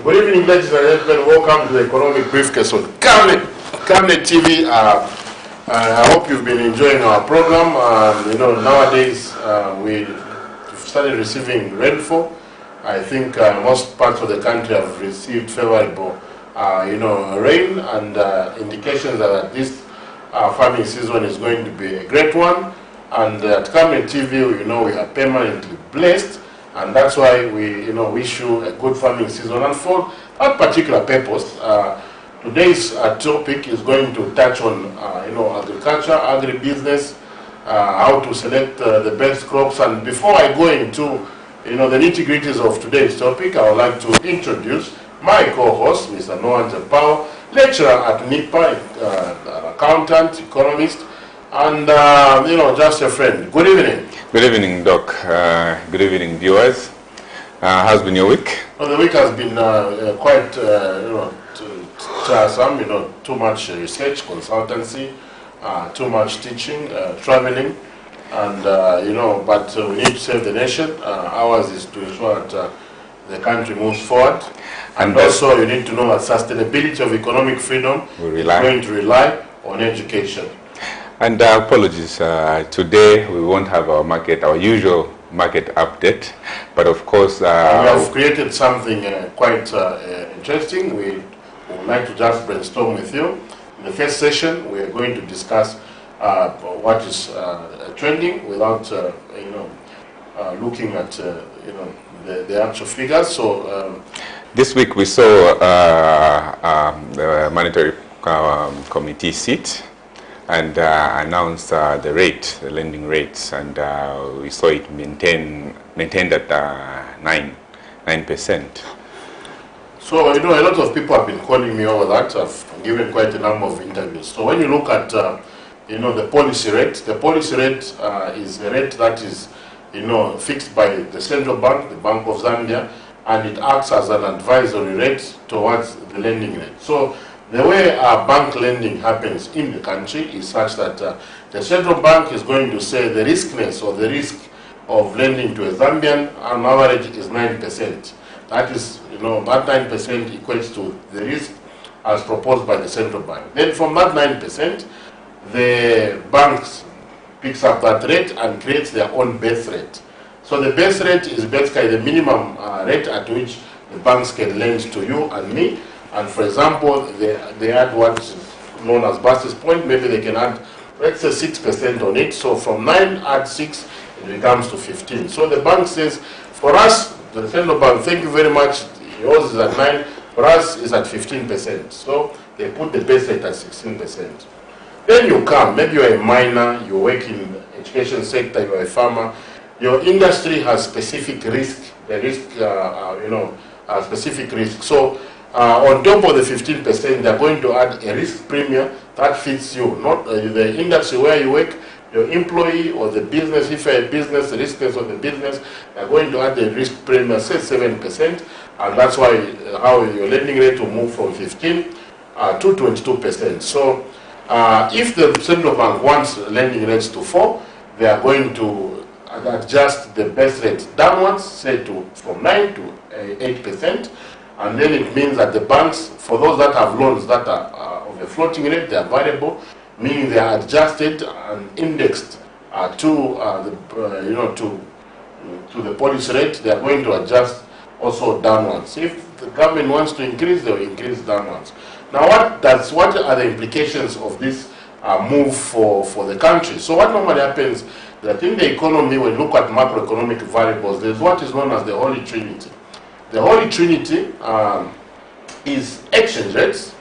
Good evening, ladies and gentlemen. Welcome to the Economic Briefcase on Camnet TV. I hope you've been enjoying our program. Nowadays we've started receiving rainfall. I think most parts of the country have received favorable, rain, and indications that this farming season is going to be a great one. And at Camnet TV, we are permanently blessed. And that's why we, wish you a good farming season. And for that particular purpose, today's topic is going to touch on, agriculture, agribusiness, how to select the best crops. And before I go into, the nitty-gritties of today's topic, I would like to introduce my co-host, Mr. Noah Japao, lecturer at NIPA, an accountant, economist, and, just a friend. Good evening. Good evening, Doc. Good evening, viewers. How's been your week? Well, the week has been quite, tiresome. Too much research, consultancy, too much teaching, traveling, and but we need to save the nation. Ours is to ensure that the country moves forward, and also you need to know that sustainability of economic freedom is going to rely on education. And apologies, today we won't have our usual market update, but of course... we have created something quite interesting. We would like to just brainstorm with you. In the first session, we are going to discuss what is trending without, looking at, the actual figures. So this week we saw the Monetary Committee sit and announced the lending rates, and we saw it maintained at 9%. So, a lot of people have been calling me over that. I've given quite a number of interviews. So when you look at, the policy rate is a rate that is, fixed by the central bank, the Bank of Zambia, and it acts as an advisory rate towards the lending rate. So the way bank lending happens in the country is such that the central bank is going to say the riskness or the risk of lending to a Zambian on average is 9%. That is, that 9% equates to the risk as proposed by the central bank. Then from that 9%, the banks picks up that rate and creates their own base rate. So the base rate is basically the minimum rate at which the banks can lend to you and me. And for example, they add what's known as basis point. Maybe they can add, let's say, 6% on it. So from 9 add 6, it becomes to 15. So the bank says, for us, the central bank, thank you very much, yours is at 9, for us is at 15%. So they put the base rate at 16%. Then you come, maybe you're a miner, you work in the education sector, you're a farmer, your industry has specific risk, specific risk. So on top of the 15%, they're going to add a risk premium that fits you, not the industry where you work, your employee or the business. If you're a business, the riskness of the business, they're going to add the risk premium, say 7%, and that's why how your lending rate will move from 15 to 22%. So if the central bank wants lending rates to fall, they are going to adjust the base rate downwards, say from 9 to 8%. And then it means that the banks, for those that have loans that are of a floating rate, they are variable, meaning they are adjusted and indexed to the policy rate. They are going to adjust also downwards. If the government wants to increase, they will increase downwards. Now, what are the implications of this move for the country? So what normally happens, that in the economy, when you look at macroeconomic variables, there's what is known as the Holy Trinity. The Holy Trinity is exchange rates,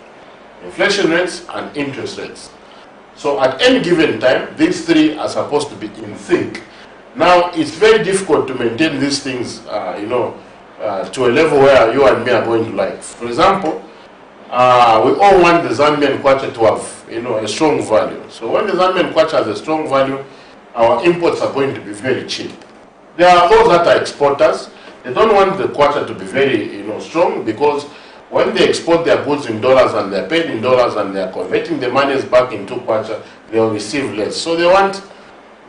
inflation rates, and interest rates. So at any given time, these three are supposed to be in sync. Now, it's very difficult to maintain these things, to a level where you and me are going to like. For example, we all want the Zambian kwacha to have, a strong value. So when the Zambian kwacha has a strong value, our imports are going to be very cheap. There are those that are exporters. They don't want the kwacha to be very, strong, because when they export their goods in dollars and they're paid in dollars and they're converting the monies back into kwacha, they'll receive less. So they want,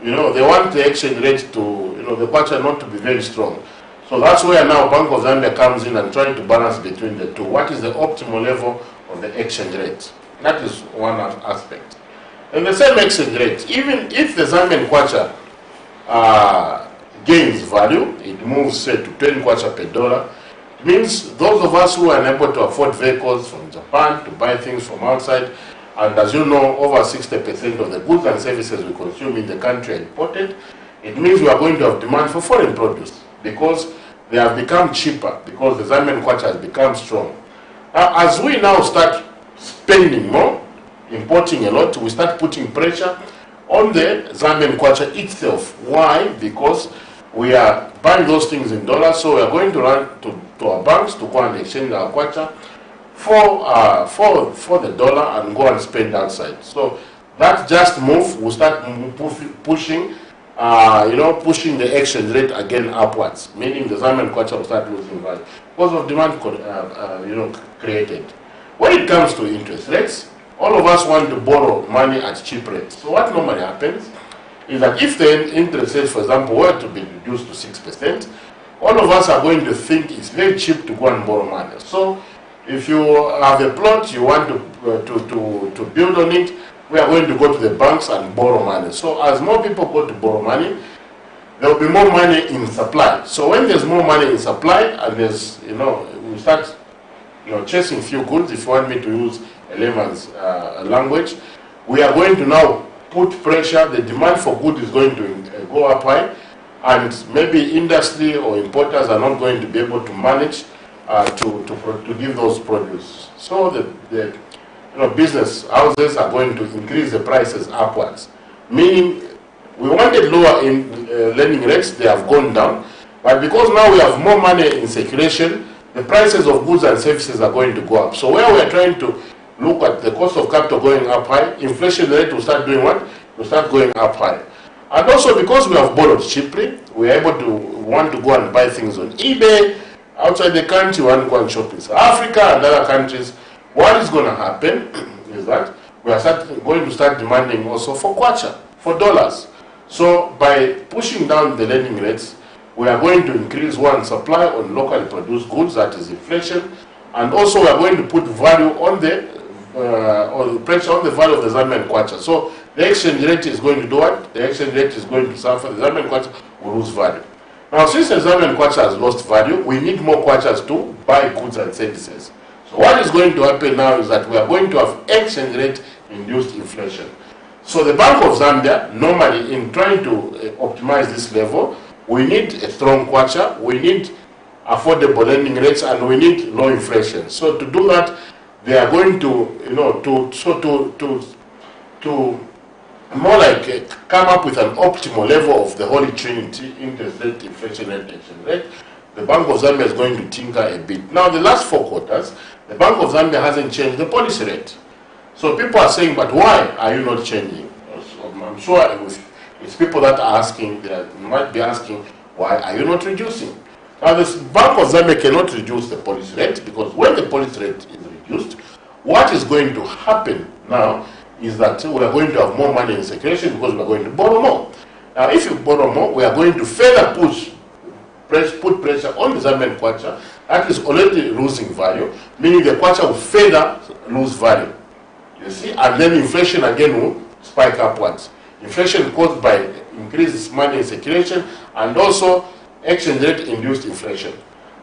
they want the exchange rate to, the kwacha not to be very strong. So that's where now Bank of Zambia comes in and trying to balance between the two. What is the optimal level of the exchange rate? That is one aspect. And the same exchange rate, even if the Zambian kwacha gains value, it moves say to 10 kwacha per dollar, it means those of us who are unable to afford vehicles from Japan to buy things from outside, and as you know, over 60% of the goods and services we consume in the country are imported, it means we are going to have demand for foreign produce because they have become cheaper, because the Zambian kwacha has become strong. As we now start spending more, importing a lot, we start putting pressure on the Zambian kwacha itself. Why? Because we are buying those things in dollars, so we are going to run to our banks to go and exchange our kwacha for the dollar and go and spend outside. So that just move will start pushing pushing the exchange rate again upwards, meaning the Zambian kwacha will start losing value because of demand created. When it comes to interest rates, all of us want to borrow money at cheap rates. So what normally happens is that if the interest rates, for example, were to be reduced to 6%, all of us are going to think it's very cheap to go and borrow money. So if you have a plot, you want to build on it, we are going to go to the banks and borrow money. So as more people go to borrow money, there will be more money in supply. So when there's more money in supply, and there's, we start, chasing few goods, if you want me to use a layman's language, we are going to now put pressure, the demand for goods is going to go up high, and maybe industry or importers are not going to be able to manage to give those produce. So the business houses are going to increase the prices upwards, meaning we wanted lower in lending rates, they have gone down, but because now we have more money in circulation, the prices of goods and services are going to go up. So where we are trying to look at the cost of capital going up high, inflation rate will start doing what? Will start going up high. And also because we have borrowed cheaply, we are able to want to go and buy things on eBay, outside the country, we want to go and shop in South Africa and other countries. What is going to happen is that we are going to start demanding also for kwacha, for dollars. So by pushing down the lending rates, we are going to increase one supply on locally produced goods, that is inflation, and also we are going to put value on the pressure on the value of the Zambian kwacha. So the exchange rate is going to do what? The exchange rate is going to suffer. The Zambian kwacha will lose value. Now, since the Zambian kwacha has lost value, we need more kwachas to buy goods and services. So what is going to happen now is that we are going to have exchange rate induced inflation. So the Bank of Zambia, normally in trying to optimize this level, we need a strong kwacha, we need affordable lending rates, and we need low inflation. So to do that, they are going to, to more like come up with an optimal level of the Holy Trinity, interest rate, inflation rate, exchange rate. The Bank of Zambia is going to tinker a bit. Now, the last 4 quarters, the Bank of Zambia hasn't changed the policy rate. So people are saying, but why are you not changing? So I'm sure it's people that are asking, they might be asking, why are you not reducing? Now, the Bank of Zambia cannot reduce the policy rate, because when the policy rate is reduced, what is going to happen now is that we are going to have more money in circulation because we are going to borrow more. Now, if you borrow more, we are going to further put pressure on the Zambian kwacha that is already losing value, meaning the kwacha will further lose value. You see, and then inflation again will spike upwards. Inflation caused by increased money in circulation and also exchange rate induced inflation.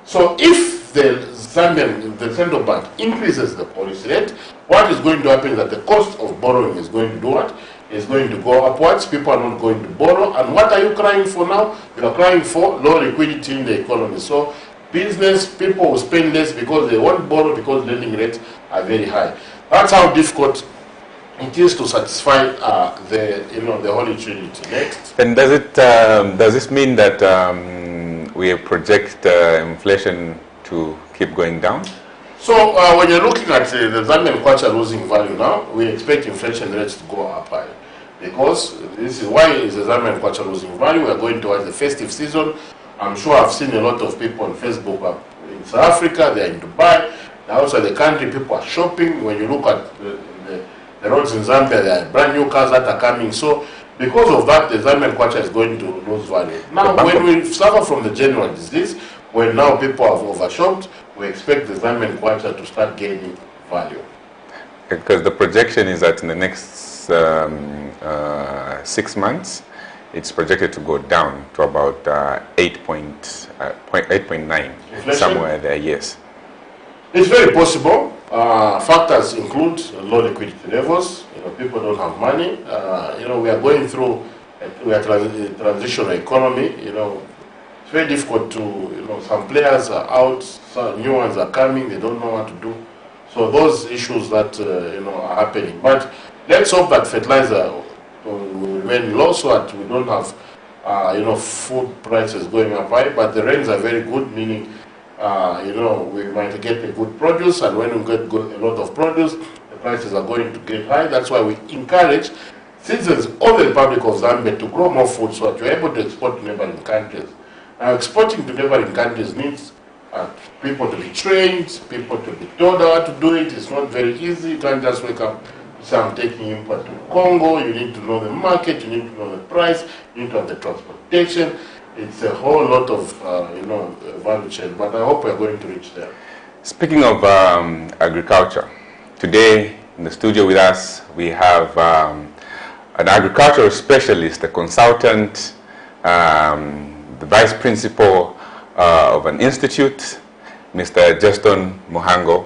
So if the central bank increases the policy rate, what is going to happen is that the cost of borrowing is going to do what? Is going to go upwards. People are not going to borrow. And what are you crying for now? You are crying for low liquidity in the economy. So business people will spend less because they won't borrow because lending rates are very high. That's how difficult it is to satisfy the Holy Trinity. Next. And does this mean that we project inflation to keep going down? So when you're looking at the Zambian kwacha losing value now, we expect inflation rates to go up high. Because this is why is the Zambian kwacha losing value. We are going towards the festive season. I'm sure I've seen a lot of people on Facebook in South Africa, they're in Dubai, they're outside the country, people are shopping. When you look at the roads in Zambia, there are brand new cars that are coming. So because of that, the Zambian kwacha is going to lose value. Now, when we suffer from the general disease, When now people have overshot, we expect the Zambian kwacha to start gaining value. Because the projection is that in the next 6 months, it's projected to go down to about 8.9, somewhere there, yes. It's very possible. Factors include low liquidity levels. People don't have money. We are going through a transitional economy. It's very difficult to, some players are out, some new ones are coming, they don't know what to do. So those issues that, are happening. But let's hope that fertilizer will remain low so that we don't have, food prices going up high. But the rains are very good, meaning, we might get a good produce, and when we get a lot of produce, the prices are going to get high. That's why we encourage citizens of the Republic of Zambia to grow more food so that you're able to export to neighboring countries. Now, exporting to neighboring countries needs people to be trained, people to be told how to do it. It's not very easy. You can't just wake up and say, I'm taking import to Congo. You need to know the market, you need to know the price, you need to have the transportation. It's a whole lot of, value chain, but I hope we're going to reach there. Speaking of agriculture, today in the studio with us, we have an agricultural specialist, a consultant, the vice principal of an institute, Mr. JESTONE MHANGO.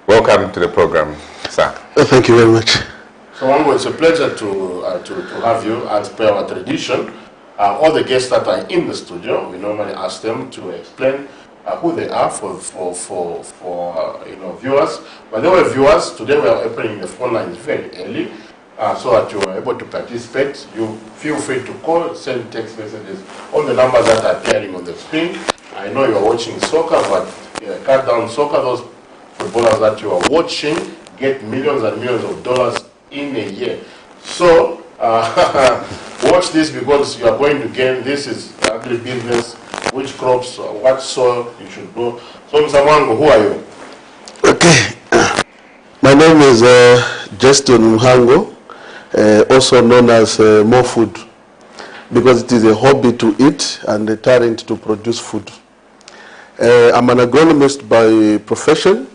Welcome to the program, sir. Thank you very much. So, MHANGO, it's a pleasure to have you. As per our tradition, all the guests that are in the studio, we normally ask them to explain who they are for viewers. By the way, viewers, today we are opening the phone lines very early. So that you are able to participate. You feel free to call, send text messages, all the numbers that are appearing on the screen. I know you are watching soccer, but cut down soccer. Those footballers that you are watching get millions and millions of dollars in a year. So watch this, because you are going to gain. This is agribusiness, which crops, what soil you should grow. So, Mr. MHANGO, who are you? Okay. My name is JESTONE MHANGO. Also known as More Food, because it is a hobby to eat and a talent to produce food. I'm an agronomist by profession.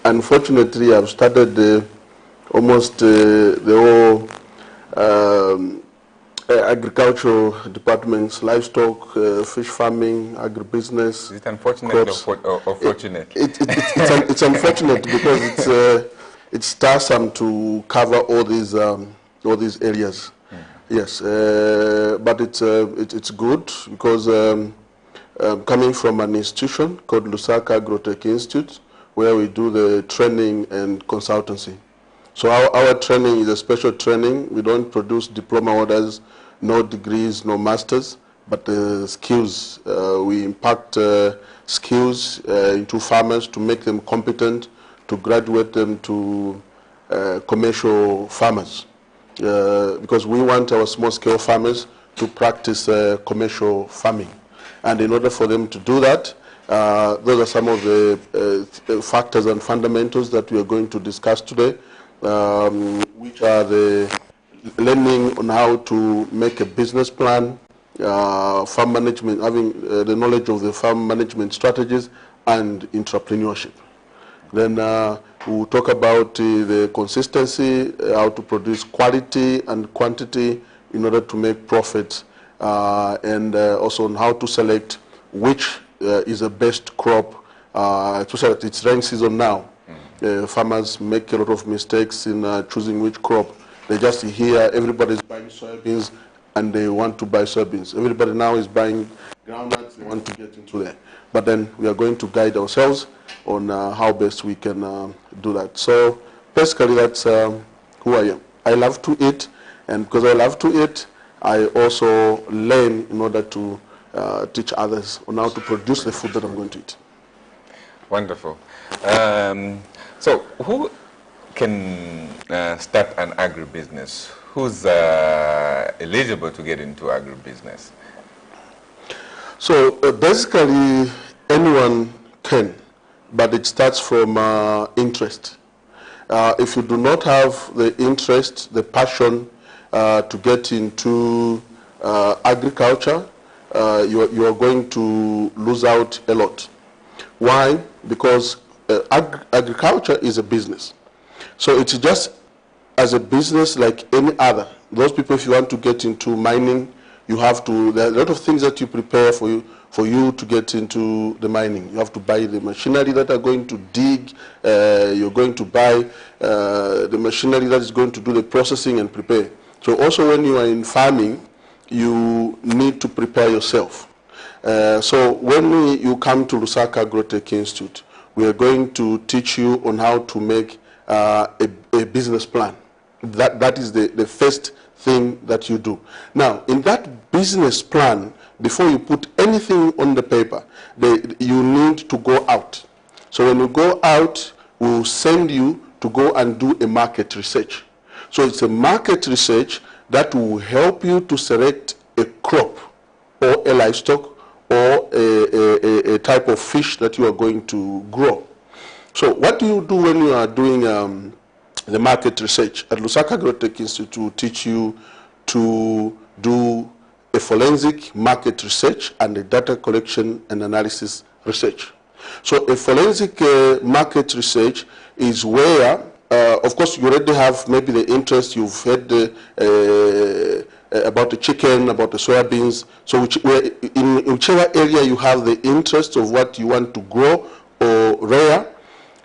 Unfortunately, I've started almost the whole agricultural departments, livestock, fish farming, agribusiness. Is it unfortunate or fortunate? It's unfortunate because it's tiresome to cover all these areas. Yes, but it's good because coming from an institution called LUSAKA Agrotech Institute, where we do the training and consultancy. So our training is a special training. We don't produce diploma orders, no degrees, no masters, but skills. We impact skills into farmers to make them competent, to graduate them to commercial farmers. Because we want our small-scale farmers to practice commercial farming. And in order for them to do that, those are some of the factors and fundamentals that we are going to discuss today, which are the learning on how to make a business plan, farm management, having the knowledge of the farm management strategies, and entrepreneurship. Then we'll talk about the consistency, how to produce quality and quantity in order to make profits, and also on how to select which is the best crop, especially it's rain season now. Farmers make a lot of mistakes in choosing which crop. They just hear everybody's buying soybeans and they want to buy soybeans. Everybody now is buying groundnuts, they want to get into there. But then we are going to guide ourselves on how best we can do that. So basically that's who I am. I love to eat, and because I love to eat, I also learn in order to teach others on how to produce the food that I'm going to eat. Wonderful. So who can start an agribusiness? Who's eligible to get into agribusiness? So basically anyone can, but it starts from interest. If you do not have the interest, the passion to get into agriculture, you are going to lose out a lot. Why? Because agriculture is a business. So it's just as a business like any other. Those people, if you want to get into mining, you have to, there are a lot of things that you prepare for you to get into the mining. You have to buy the machinery that are going to dig, you're going to buy the machinery that is going to do the processing and prepare. So also when you are in farming, you need to prepare yourself. So when you come to Lusaka Agrotech Institute, we are going to teach you on how to make a business plan. That is the first thing that you do. Now, in that business plan, before you put anything on the paper, you need to go out. So when you go out, we'll send you to go and do a market research. So it's a market research that will help you to select a crop or a livestock or a type of fish that you are going to grow. So what do you do when you are doing the market research? At Lusaka Agrotech Institute, will teach you to do a forensic market research and a data collection and analysis research. So a forensic market research is where, of course, you already have maybe the interest, you've heard about the chicken, about the soybeans. So in whichever area you have the interest of what you want to grow or rear,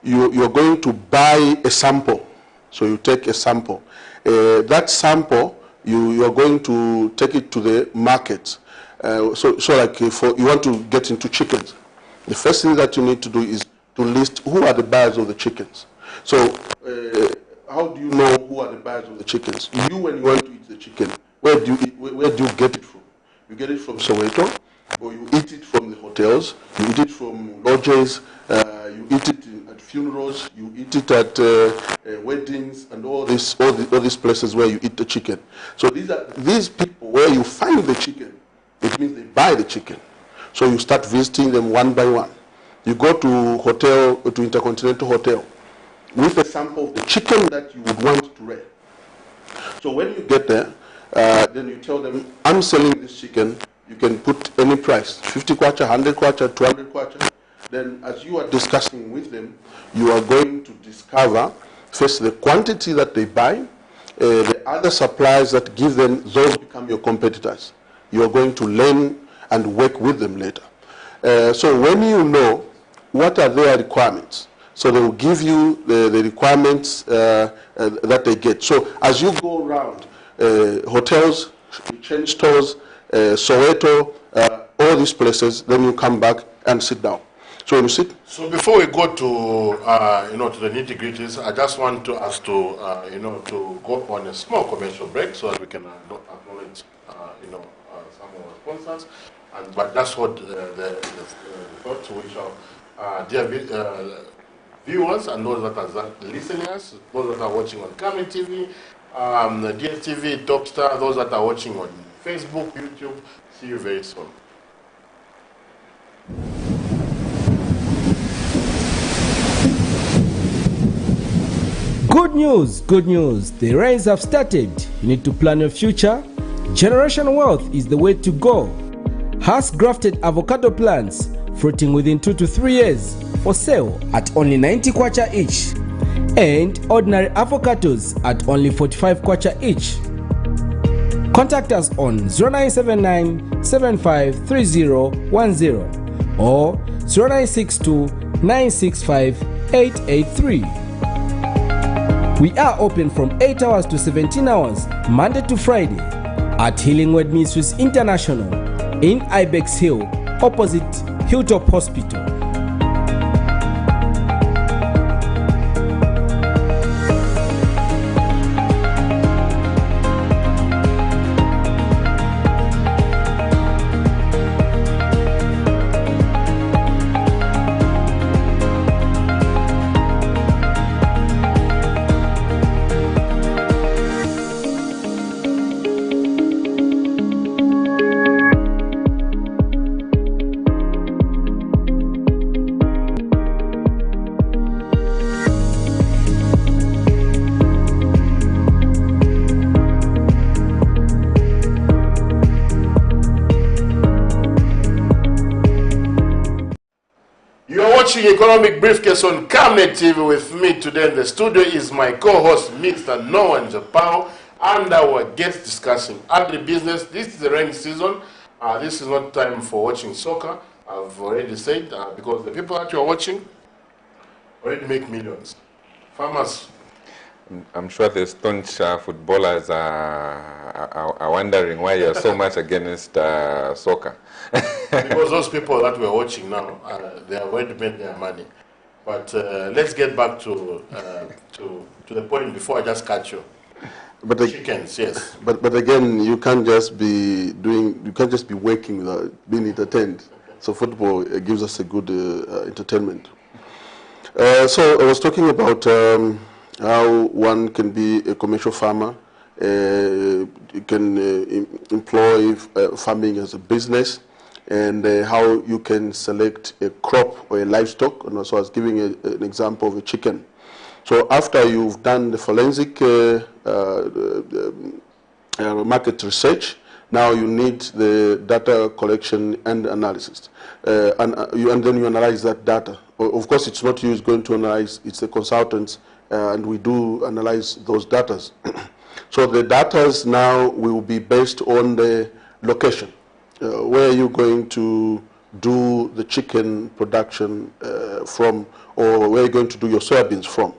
you're going to buy a sample. So you take a sample. That sample, you are going to take it to the market. So like if you want to get into chickens, the first thing that you need to do is to list who are the buyers of the chickens. So how do you know who are the buyers of the chickens? You, when you want to eat the chicken, where do you get it from? You get it from Soweto, or you eat it from the hotels, you eat it from lodges, you eat it at funerals, you eat it at weddings, and all these places where you eat the chicken. So these people where you find the chicken, it means they buy the chicken. So you start visiting them one by one. You go to Intercontinental Hotel with a sample of the chicken that you would want to rear. So when you get there, then you tell them, I'm selling this chicken. You can put any price, 50 kwacha, 100 kwacha, 200 kwacha. Then as you are discussing with them, you are going to discover first the quantity that they buy, the other suppliers that give them, those become your competitors. You are going to learn and work with them later. So when you know what are their requirements, so they will give you the requirements that they get. So as you go around hotels, chain stores, Soweto, all these places, then you come back and sit down. So when you sit. So before we go to to the nitty-gritties, I just want to ask to to go on a small commercial break so that we can acknowledge some of our sponsors. But that's what the thoughts which are dear viewers and those that are listeners, those that are watching on Camnet TV, DSTV, Topstar, those that are watching on Facebook, YouTube. See you very soon. Good news, good news. The rains have started. You need to plan your future. Generation wealth is the way to go. Has grafted avocado plants fruiting within 2 to 3 years for sale at only 90 kwacha each, and ordinary avocados at only 45 kwacha each. Contact us on 0979 753010 or 0962 965 883. We are open from 8 hours to 17 hours, Monday to Friday, at Healing Word Ministries International in Ibex Hill, opposite Hilltop Hospital. watching Economic Briefcase on Camnet TV. With me today in the studio is my co-host, Mr. Noah Japao, and our guest discussing agribusiness. This is the rainy season. This is not time for watching soccer, I've already said, because the people that you are watching already make millions. Farmers. I'm sure the staunch footballers are wondering why you're so much against soccer. Because those people that we're watching now, they have already made their money. But let's get back to the point before I just cut you. But Chickens, yes. But again, you can't just be working without being entertained. So football gives us a good entertainment. So I was talking about how one can be a commercial farmer. You can employ farming as a business, and how you can select a crop or a livestock. And also I was giving an example of a chicken. So after you've done the forensic market research, now you need the data collection and analysis. And then you analyze that data. Of course, it's not you who's going to analyze, it's the consultants, and we do analyze those data. So the data now will be based on the location. Where are you going to do the chicken production from, or where are you going to do your soybeans from?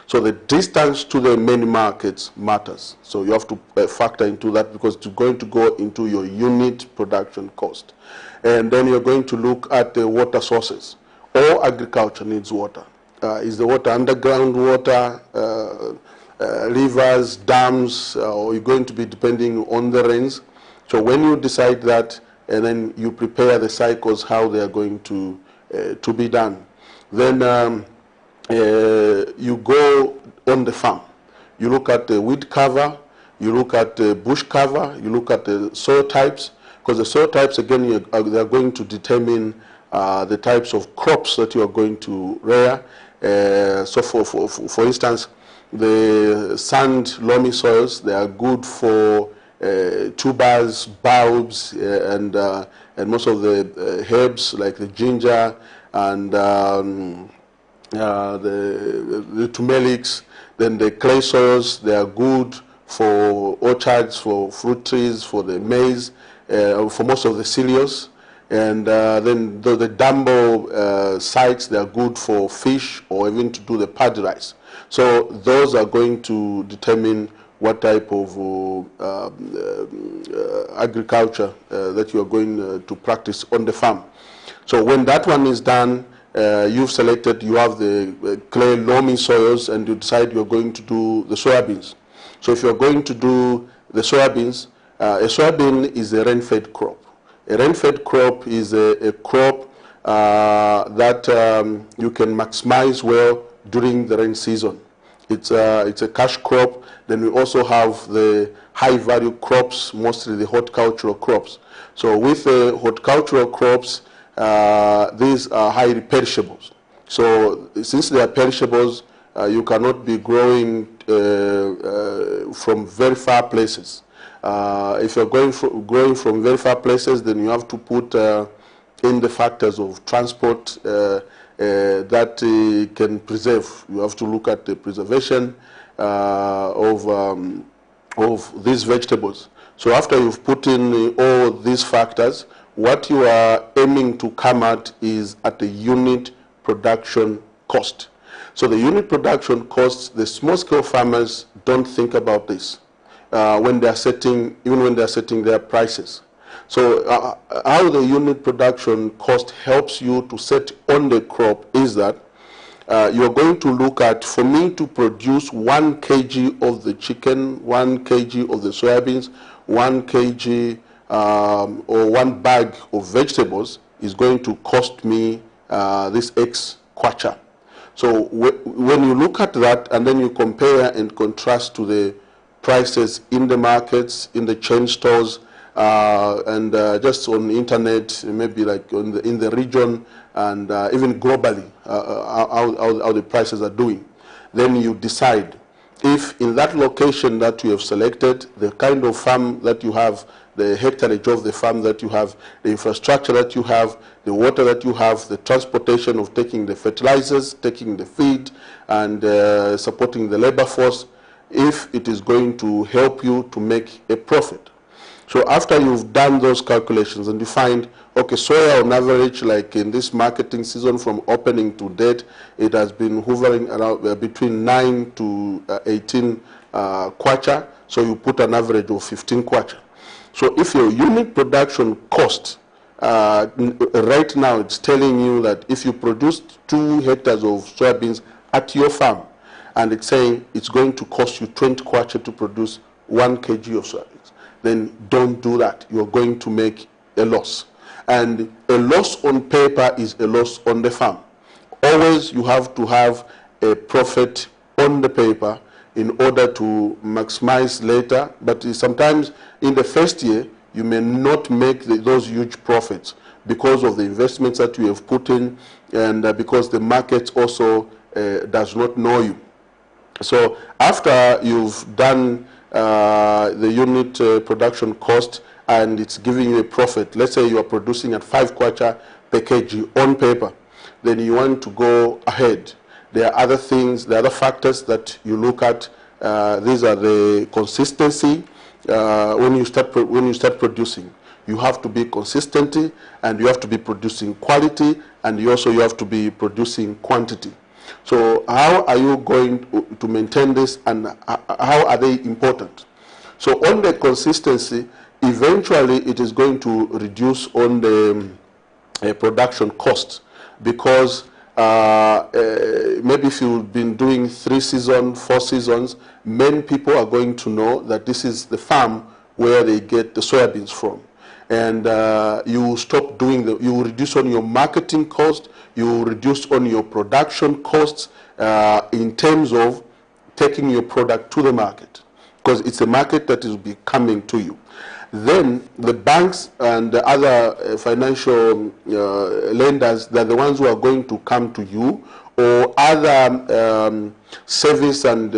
So the distance to the main markets matters. So you have to factor into that, because it's going to go into your unit production cost. And then you're going to look at the water sources. All agriculture needs water. Is the water underground water, rivers, dams, or you're going to be depending on the rains? So when you decide that, and then you prepare the cycles, how they are going to be done, then you go on the farm. You look at the weed cover, you look at the bush cover, you look at the soil types, because the soil types, again, they are going to determine the types of crops that you are going to rear. So for instance, the sand loamy soils, they are good for tubers, bulbs, and most of the herbs like the ginger and the turmerics. Then the clay soils, they are good for orchards, for fruit trees, for the maize, for most of the cereals. And then the Dumbo sites, they are good for fish or even to do the paddy rice. So those are going to determine what type of agriculture that you are going to practice on the farm. So when that one is done, you've selected, you have the clay loamy soils, and you decide you're going to do the soybeans. So if you're going to do the soybeans, a soybean is a rain-fed crop. A rain-fed crop is a crop that you can maximize well during the rain season. It's a cash crop. Then we also have the high-value crops, mostly the horticultural crops. So with the horticultural crops, these are highly perishables. So since they are perishables, you cannot be growing from very far places. If you're growing from very far places, then you have to put in the factors of transport that can preserve. You have to look at the preservation of these vegetables. So after you've put in all these factors, what you are aiming to come at is at the unit production cost. So the unit production costs, the small-scale farmers don't think about this when they are setting, even when they are setting their prices. So how the unit production cost helps you to set on the crop is that you're going to look at, for me to produce 1 kg of the chicken, 1 kg of the soybeans, 1 kg or 1 bag of vegetables is going to cost me this X kwacha. So when you look at that and then you compare and contrast to the prices in the markets, in the chain stores, and just on the internet, maybe like in the region, and even globally, how the prices are doing, then you decide if in that location that you have selected, the kind of farm that you have, the hectareage of the farm that you have, the infrastructure that you have, the water that you have, the transportation of taking the fertilizers, taking the feed, and supporting the labor force, if it is going to help you to make a profit. So after you've done those calculations and you find, okay, soya on average, like in this marketing season from opening to date, it has been hovering around between 9 to 18 kwacha, so you put an average of 15 kwacha. So if your unit production cost, right now it's telling you that if you produced 2 hectares of soybeans at your farm, and it's saying it's going to cost you 20 kwacha to produce 1 kg of soybeans, then don't do that. You're going to make a loss. And a loss on paper is a loss on the farm. Always you have to have a profit on the paper in order to maximize later. But sometimes in the first year, you may not make those huge profits because of the investments that you have put in, and because the market also does not know you. So after you've done the unit production cost and it's giving you a profit, let's say you are producing at 5 kwacha per kg on paper, then you want to go ahead. There are other things, there are other factors that you look at. These are the consistency. When you start producing, you have to be consistent, and you have to be producing quality, and you have to be producing quantity. So how are you going to maintain this, and how are they important? So on the consistency, eventually it is going to reduce on the production cost, because maybe if you've been doing 3 seasons, 4 seasons, many people are going to know that this is the farm where they get the soybeans from. And you stop doing you reduce on your marketing cost, you reduce on your production costs in terms of taking your product to the market, because it's a market that will be coming to you. Then the banks and the other financial lenders, they're the ones who are going to come to you, or other service and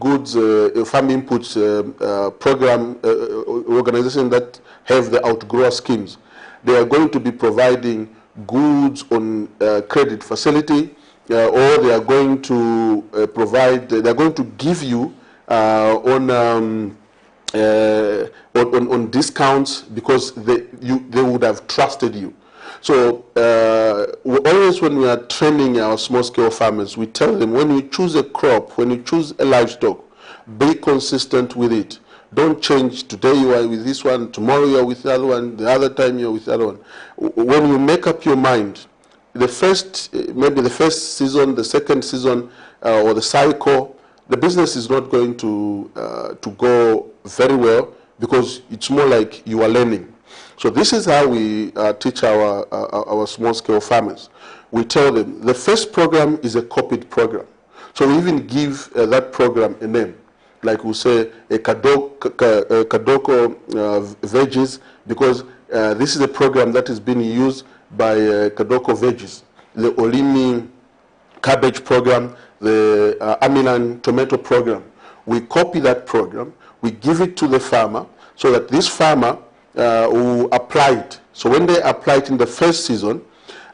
goods farm inputs program organizations that have the outgrower schemes. They are going to be providing goods on credit facility, or they are going to provide, they are going to give you on discounts, because they would have trusted you. So always when we are training our small-scale farmers, we tell them, when you choose a crop, when you choose a livestock, be consistent with it. Don't change. Today you are with this one, tomorrow you are with the other one, the other time you are with the other one. When you make up your mind, maybe the first season, the second season, or the cycle, the business is not going to go very well, because it's more like you are learning. So this is how we teach our small-scale farmers. We tell them the first program is a copied program. So we even give that program a name. Like we say a Kadoko veggies, because this is a program that is being used by Kadoko veggies. The Olimi cabbage program, the Aminan tomato program. We copy that program, we give it to the farmer, so that this farmer will apply it. So when they apply it in the first season,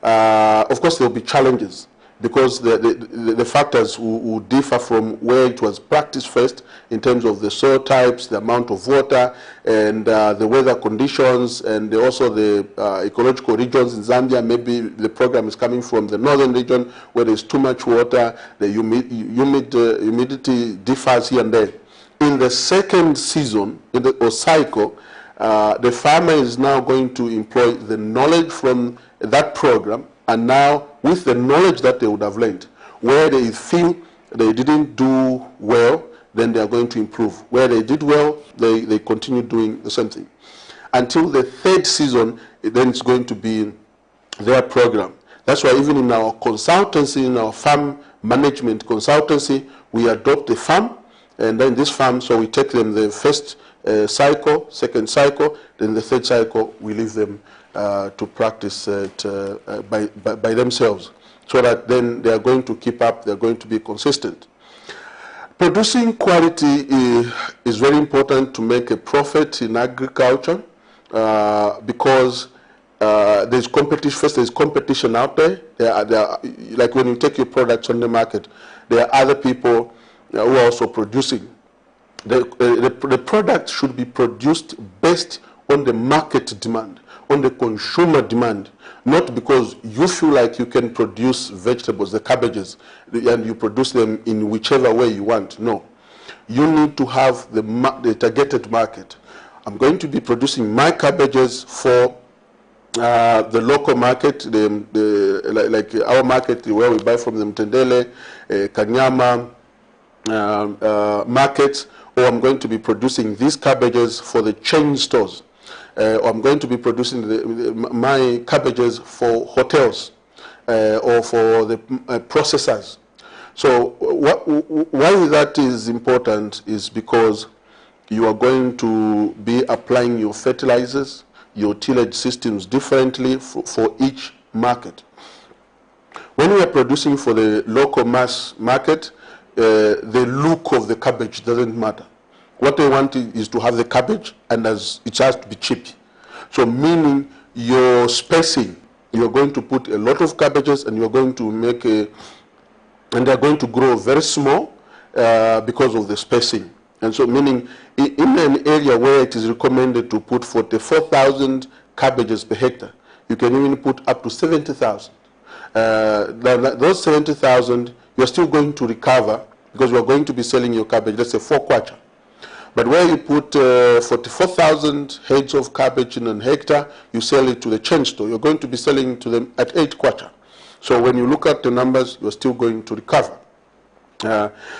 of course there will be challenges, because the factors will differ from where it was practiced first, in terms of the soil types, the amount of water, and the weather conditions, and also the ecological regions in Zambia. Maybe the program is coming from the northern region where there's too much water, the humidity differs here and there. In the second season, or cycle, the farmer is now going to employ the knowledge from that program, and now with the knowledge that they would have learned, where they feel they didn't do well, then they are going to improve. Where they did well, they continue doing the same thing. Until the third season, then it's going to be their program. That's why even in our consultancy, in our farm management consultancy, we adopt a farm, and then this farm, so we take them the first cycle, second cycle, then the third cycle, we leave them to practice it by themselves, so that then they are going to keep up, they are going to be consistent. Producing quality is very important to make a profit in agriculture. because there's competition. First, there's competition out there. There are, like when you take your products on the market, there are other people who are also producing. The product should be produced based on the market demand, on the consumer demand, not because you feel like you can produce vegetables, the cabbages, and you produce them in whichever way you want. No. You need to have the targeted market. I'm going to be producing my cabbages for the local market, like our market where we buy from the Mtendele, Kanyama markets, or I'm going to be producing these cabbages for the chain stores. Or I'm going to be producing my cabbages for hotels or for the processors. So why that is important is because you are going to be applying your fertilizers, your tillage systems differently for each market. When we are producing for the local mass market, the look of the cabbage doesn't matter. What they want is to have the cabbage, and it has to be cheap. So meaning your spacing, you're going to put a lot of cabbages, and you're going to make and they're going to grow very small because of the spacing. And so meaning in an area where it is recommended to put 44,000 cabbages per hectare, you can even put up to 70,000. Those 70,000, you're still going to recover because you're going to be selling your cabbage, let's say 4 kwacha. But where you put 44,000 heads of cabbage in an hectare, you sell it to the chain store. You're going to be selling to them at 8 kwacha. So when you look at the numbers, you're still going to recover.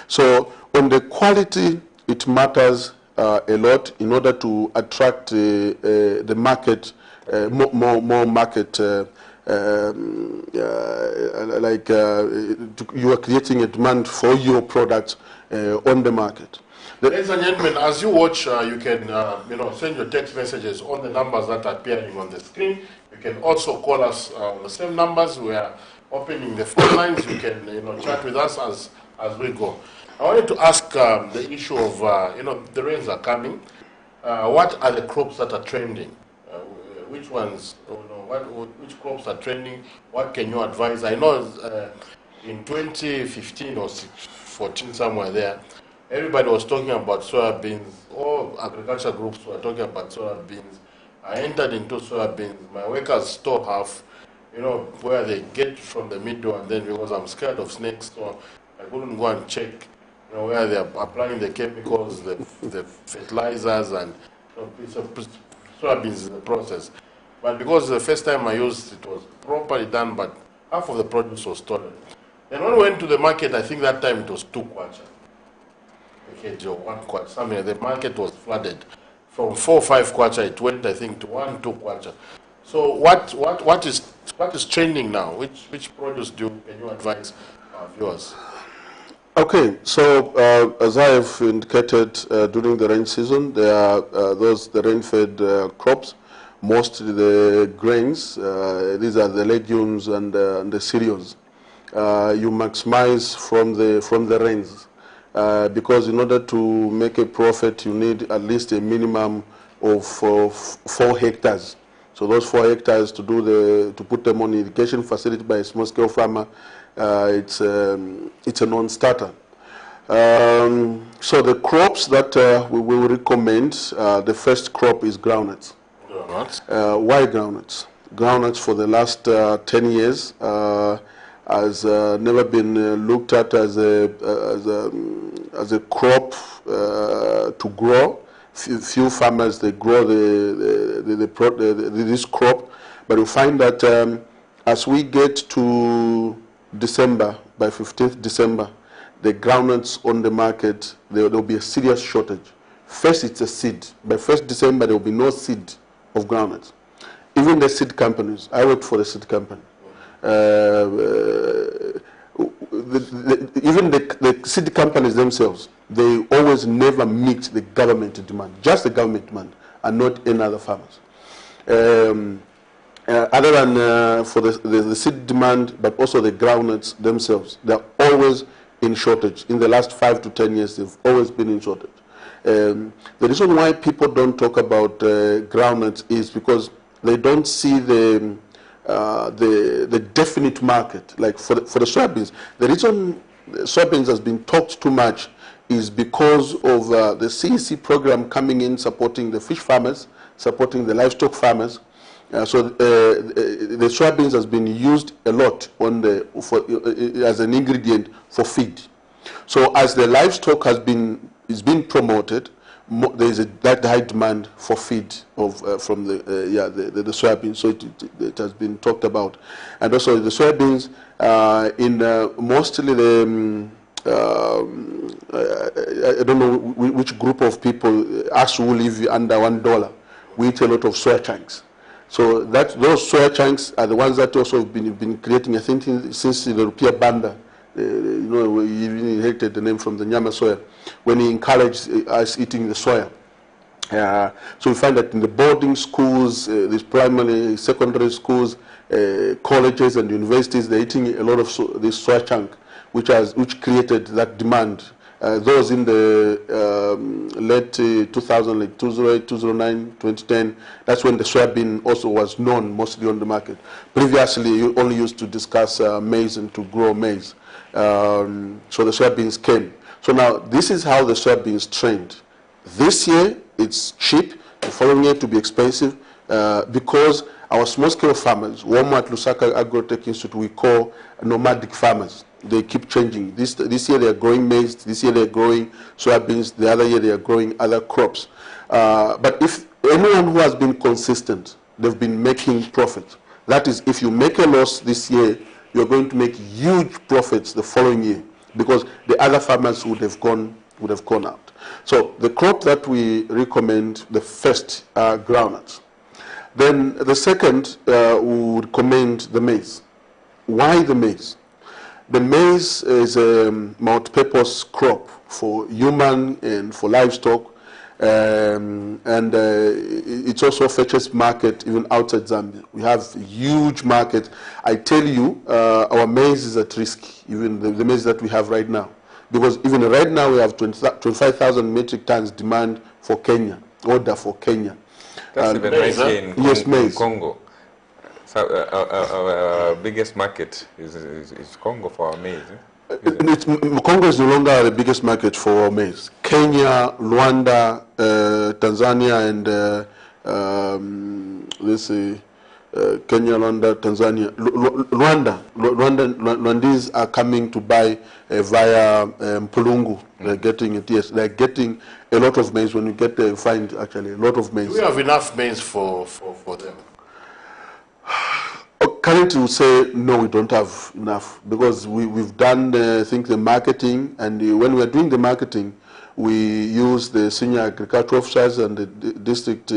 So on the quality, it matters a lot in order to attract the market, more market, you are creating a demand for your product on the market. Ladies and gentlemen, as you watch, you can send your text messages on the numbers that are appearing on the screen. You can also call us on the same numbers. We are opening the phone lines. You can chat with us as we go. I wanted to ask the issue of the rains are coming. What are the crops that are trending? Which ones? Which crops are trending? What can you advise? I know in 2015 or 14 somewhere there, everybody was talking about soybeans. All agriculture groups were talking about soybeans. I entered into soybeans. My workers store half, where they get from the middle, and then because I'm scared of snakes, so I couldn't go and check, where they are applying the chemicals, the fertilizers, and soybeans is the process. But because the first time I used it was properly done, but half of the produce was stolen. Then when we went to the market, I think that time it was 2 kwacha. Okay, 1 kwacha. Somewhere the market was flooded. From 4 or 5 kwacha, it went, I think, to 1, 2 kwacha. So what is trending now? Which produce can you advise our viewers? Okay, so as I have indicated during the rain season, there are the rain-fed crops, mostly the grains. These are the legumes and the cereals. You maximize from the rains because in order to make a profit, you need at least a minimum of 4 hectares. So those 4 hectares to put them on irrigation facility by a small-scale farmer, it's a non-starter. So the crops that we will recommend, the first crop is groundnuts. Why groundnuts? Groundnuts for the last 10 years has never been looked at as a crop to grow. Few farmers, they grow this crop, but we find that as we get to December, by 15th December, the groundnuts on the market, there will be a serious shortage. First, it's a seed. By 1st December, there will be no seed of groundnuts. Even the seed companies, I work for the seed company. Even the seed companies themselves, they always never meet the government demand, just the government demand, and not any other farmers. Other than for the seed demand, but also the groundnuts themselves, they're always in shortage. In the last 5 to 10 years, they've always been in shortage. The reason why people don't talk about groundnuts is because they don't see the definite market. Like for the soybeans, the reason soybeans has been talked too much is because of the CEC program coming in, supporting the fish farmers, supporting the livestock farmers. So the soybeans has been used a lot on as an ingredient for feed. So as the livestock is being promoted, there is that high demand for feed from the soybeans. So it has been talked about, and also the soybeans in mostly the I don't know which group of people, us who live under $1, we eat a lot of soya chunks. So those soya chunks are the ones that also have been creating, I think, since the Rupiah Banda. You know, he inherited the name from the Nyama soya, when he encouraged us eating the soya. So we find that in the boarding schools, these primary, secondary schools, colleges and universities, they're eating a lot of this soya chunk, which created that demand. Those in the late 2000, like 2008, 2009, 2010, that's when the soybean also was known mostly on the market. Previously, you only used to discuss maize and to grow maize. So the soybeans came. So now this is how the soybeans trend. This year it's cheap, the following year to be expensive because our small-scale farmers, Walmart, LUSAKA, Agro-Tech Institute, we call nomadic farmers. They keep changing. This year they are growing maize, this year they are growing soybeans, the other year they are growing other crops. But if anyone who has been consistent, they've been making profit. That is, if you make a loss this year, you're going to make huge profits the following year because the other farmers would have gone out. So the crop that we recommend, the first are groundnuts. Then the second, we would recommend the maize. Why the maize? The maize is a multi-purpose crop for human and for livestock, and it also fetches market even outside Zambia. We have a huge market. I tell you, our maize is at risk, even the maize that we have right now. Because even right now we have 25,000 metric tons demand for Kenya, order for Kenya. That's even right here in yes, maize. Congo. So our biggest market is Congo for our maize. Congo is no longer the biggest market for maize. Kenya, Rwanda, Tanzania, and let's say Kenya, Rwanda, Tanzania, Rwandese are coming to buy via Mpulungu. They're getting it. Yes, they're getting a lot of maize. When you get there, you find actually a lot of maize. Do we have enough maize for them? Currently, we say no, we don't have enough because we've done, I think, the marketing, and when we're doing the marketing, we use the senior agricultural officers and the district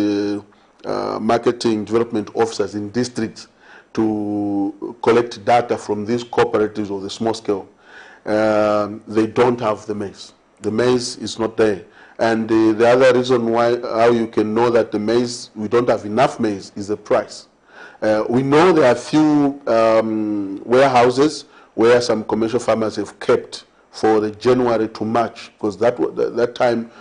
marketing development officers in districts to collect data from these cooperatives of the small scale. They don't have the maize. The maize is not there. And the other reason how you can know that the maize, we don't have enough maize, is the price. We know there are few warehouses where some commercial farmers have kept for the January to March, because that time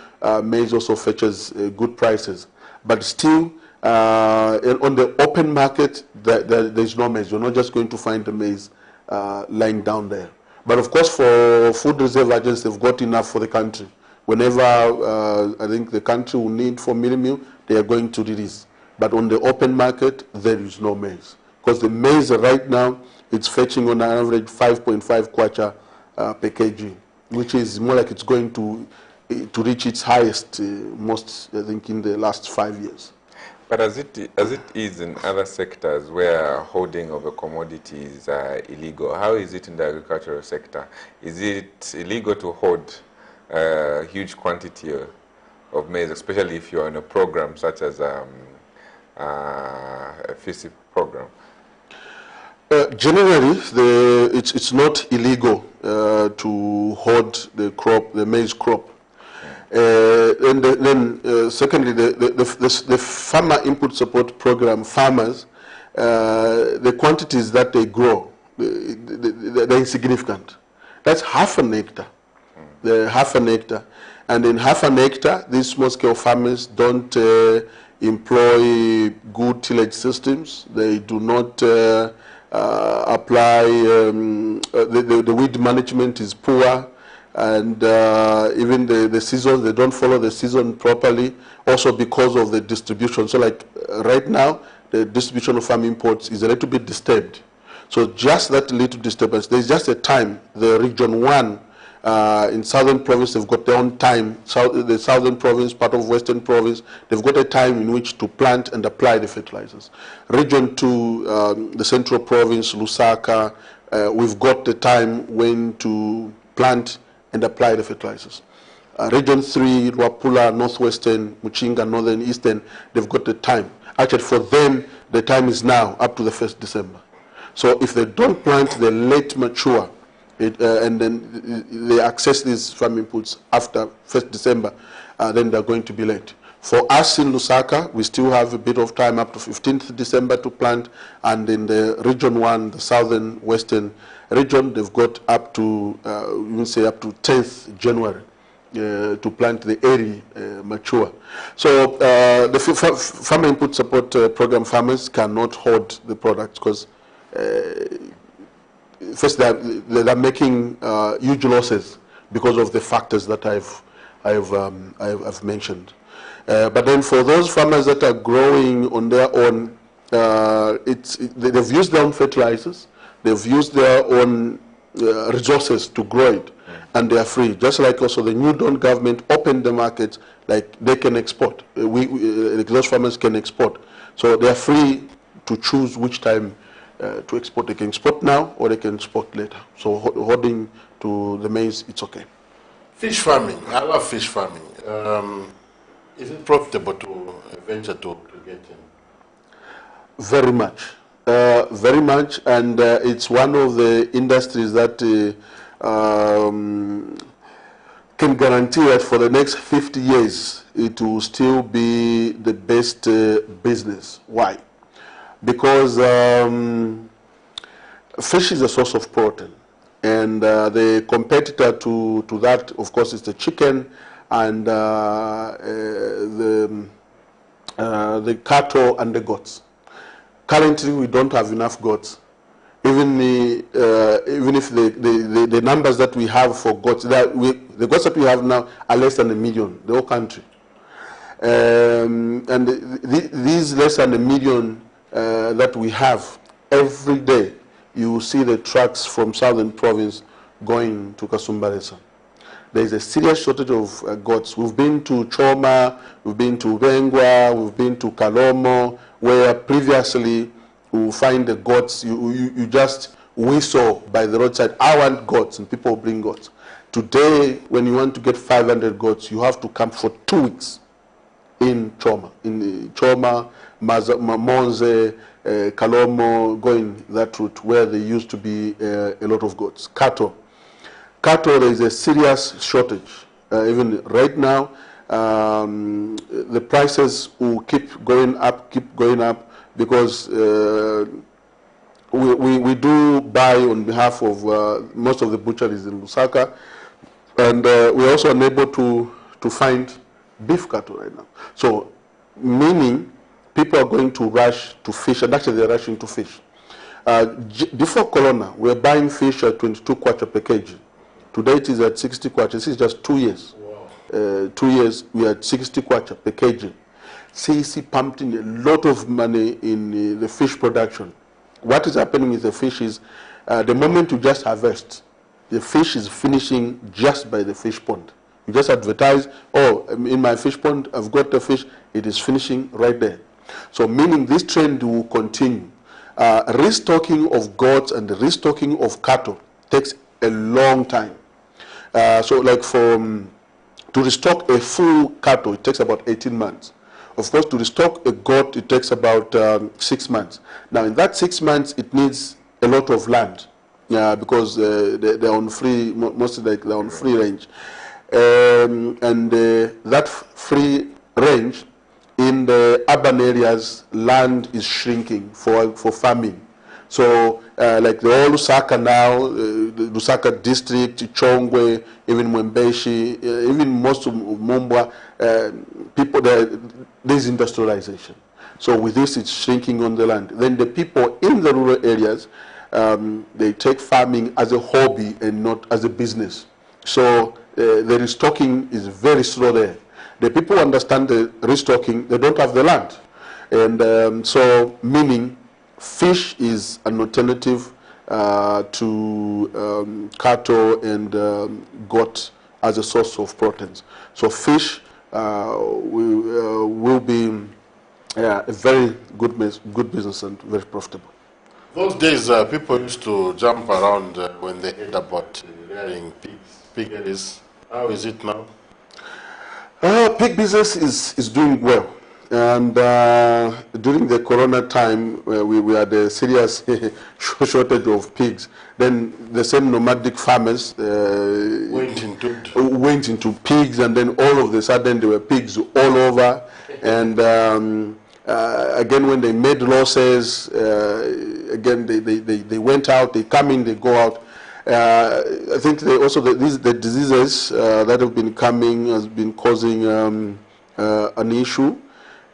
maize also fetches good prices. But still, on the open market, there's no maize. You're not just going to find the maize lying down there. But of course, for food reserve agents, they've got enough for the country. Whenever I think the country will need for meal, they are going to release. But on the open market, there is no maize. Because the maize right now, it's fetching on an average 5.5 kwacha per kg, which is more like it's going to reach its highest most, I think, in the last 5 years. But as it is in other sectors where holding of a commodity is illegal, how is it in the agricultural sector? Is it illegal to hold a huge quantity of maize, especially if you're on a program such as a FISI program? Generally, it's not illegal to hoard the maize crop. And then secondly, the farmer input support program, farmers, the quantities that they grow, they're insignificant. That's half an hectare. Half an hectare. And in half an hectare, these small-scale farmers don't employ good tillage systems. They do not apply, the weed management is poor, and even the season, they don't follow the season properly, also because of the distribution. So like right now, the distribution of farm imports is a little bit disturbed. So just that little disturbance, there's just a time, the region 1 in Southern Province, they've got their own time. The Southern Province, part of Western Province, they've got a time in which to plant and apply the fertilizers. Region 2, the Central Province, Lusaka, we've got the time when to plant and apply the fertilizers. Region 3, Wapula, Northwestern, Muchinga, Northern, Eastern, they've got the time. Actually, for them, the time is now, up to the 1st December. So if they don't plant, they late mature, and then they access these farm inputs after 1st December, then they're going to be late. For us in Lusaka, we still have a bit of time up to 15th December to plant, and in the region 1, the southern western region, they've got up to, we will say up to 10th January to plant the early mature. So the farmer input support program farmers cannot hoard the products because first they're making huge losses because of the factors that I've mentioned. But then for those farmers that are growing on their own, they've used their own fertilizers, they've used their own resources to grow it, and they are free. Just like also the New Dawn government opened the market, like they can export. Those farmers can export. So they are free to choose which time to export. They can export now or they can export later. So holding to the maize, it's okay. Fish farming, I love fish farming. Is it profitable to venture to get in? Very much. Very much, and it's one of the industries that can guarantee that for the next 50 years it will still be the best business. Why? Because fish is a source of protein, and the competitor to that, of course, is the chicken and the cattle and the goats. Currently, we don't have enough goats. Even if the numbers that we have for goats, the goats that we have now are less than 1 million, the whole country. And these less than 1 million that we have, every day you see the trucks from Southern Province going to Kasumbalesa. There is a serious shortage of goats. We've been to Choma, we've been to Bengwa, we've been to Kalomo, where previously you find the goats, you just whistle by the roadside, I want goats, and people bring goats. Today, when you want to get 500 goats, you have to camp for 2 weeks in Choma. In Choma, Monze, Kalomo, going that route where there used to be a lot of goats. Cattle, there is a serious shortage. Even right now, the prices will keep going up, because we do buy on behalf of most of the butcheries in Lusaka, and we're also unable to find beef cattle right now. So, meaning people are going to rush to fish, and actually they're rushing to fish. Before Corona, we were buying fish at 22 kwacha per kg. Today it is at 60 kwacha. This is just 2 years. Wow. 2 years, we are at 60 kwacha per kg. CEC pumped in a lot of money in the fish production. What is happening with the fish is, the moment you just harvest, the fish is finishing just by the fish pond. You just advertise, oh, in my fish pond, I've got the fish, it is finishing right there. So meaning this trend will continue. Restocking of goats and the restocking of cattle takes a long time. So like to restock a full cattle, it takes about 18 months. Of course, to restock a goat, it takes about 6 months. Now, in that 6 months, it needs a lot of land, because they're on free, mostly like they're on free range. And that free range, in the urban areas, land is shrinking for farming. So like the whole Lusaka now, the Lusaka district, Chongwe, even Mwembeshi, even most of Mumbwa, people there's industrialization. So with this, it's shrinking on the land. Then the people in the rural areas, they take farming as a hobby and not as a business. So the restocking is very slow there. The people who understand the restocking, they don't have the land. And so meaning fish is an alternative to cattle and goat as a source of proteins. So fish will be a very good business and very profitable. Those days, people used to jump around when they heard about rearing piggeries. How is it now? Pig business is doing well. And during the corona time, we had a serious shortage of pigs. Then the same nomadic farmers went into pigs, and then all of a sudden there were pigs all over. And again, when they made losses, again they went out, they come in, they go out. I think the diseases that have been coming has been causing an issue.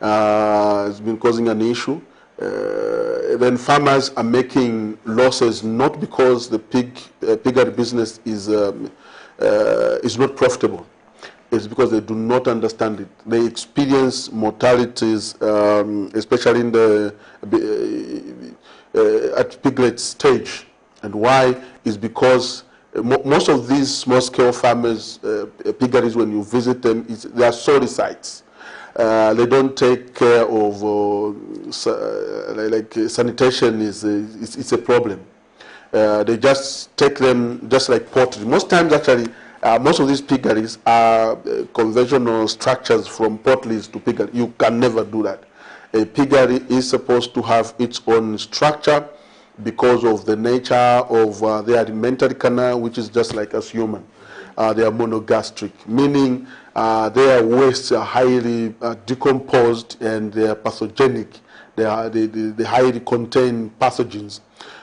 It's been causing an issue. Then farmers are making losses not because the piggery business is not profitable. It's because they do not understand it. They experience mortalities, especially in the at piglet stage. And why is because most of these small-scale farmers, piggeries, when you visit them, they are sorry sites. They don't take care of sanitation it's a problem. They just take them just like poultry. Most times, actually, most of these piggeries are conventional structures from poultry to piggery. You can never do that. A piggery is supposed to have its own structure because of the nature of their alimentary canal, which is just like us human. They are monogastric, meaning their wastes are highly decomposed and they are pathogenic. They highly contain pathogens.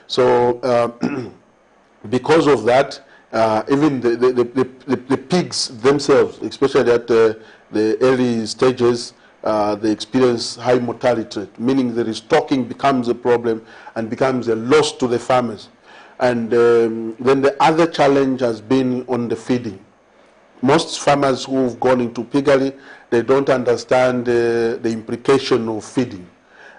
So because of that, even the pigs themselves, especially at the early stages, they experience high mortality rate, meaning the restocking becomes a problem and becomes a loss to the farmers. And then the other challenge has been on the feeding. Most farmers who've gone into piggery, they don't understand the implication of feeding.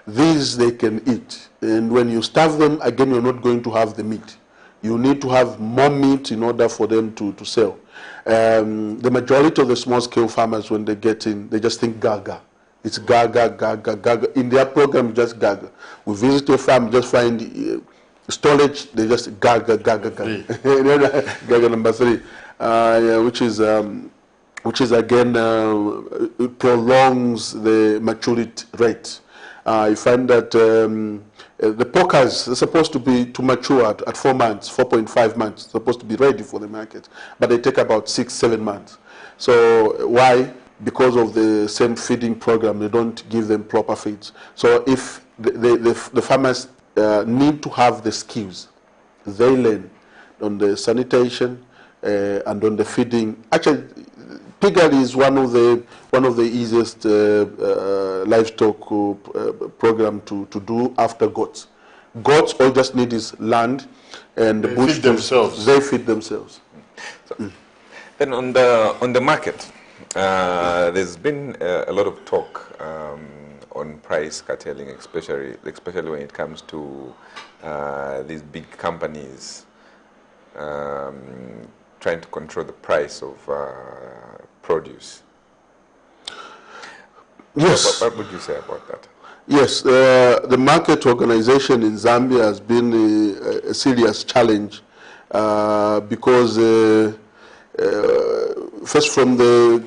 These they can eat. And when you starve them, again, you're not going to have the meat. You need to have more meat in order for them to sell. The majority of the small-scale farmers, when they get in, they just think gaga. It's gaga, gaga, gaga. In their program, just gaga. We visit a farm, just find storage, they just gaga, gaga, gaga. Gaga number 3, which is again, it prolongs the maturity rate. You find that the porkers are supposed to mature at 4 months, 4.5 months, supposed to be ready for the market, but they take about 6-7 months. So why? Because of the same feeding program, they don't give them proper feeds. So if the farmers need to have the skills, they learn on the sanitation and on the feeding. Actually, piggery is one of the easiest livestock program to do after goats. Goats all just need is land and the bush. Feed themselves. They feed themselves. So, then on the market, there's been a lot of talk on price cartelling, especially when it comes to these big companies trying to control the price of produce. Yes. What would you say about that? Yes, the market organization in Zambia has been a serious challenge because first from the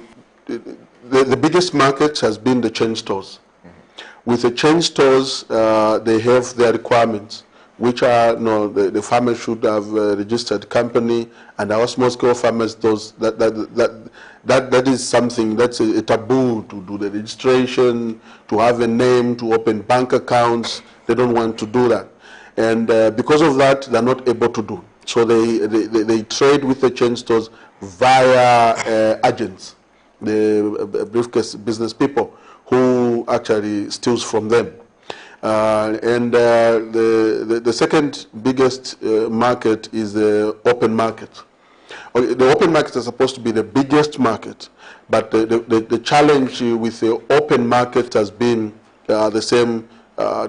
biggest market has been the chain stores. With the chain stores, they have their requirements, which are the farmers should have a registered company, and our small-scale farmers, that is something that's a taboo to do the registration, to have a name, to open bank accounts. They don't want to do that. And because of that, they're not able to do. So they trade with the chain stores via agents, the briefcase business people who actually steals from them. The second biggest market is the open market. The open market is supposed to be the biggest market, but the challenge with the open market has been the same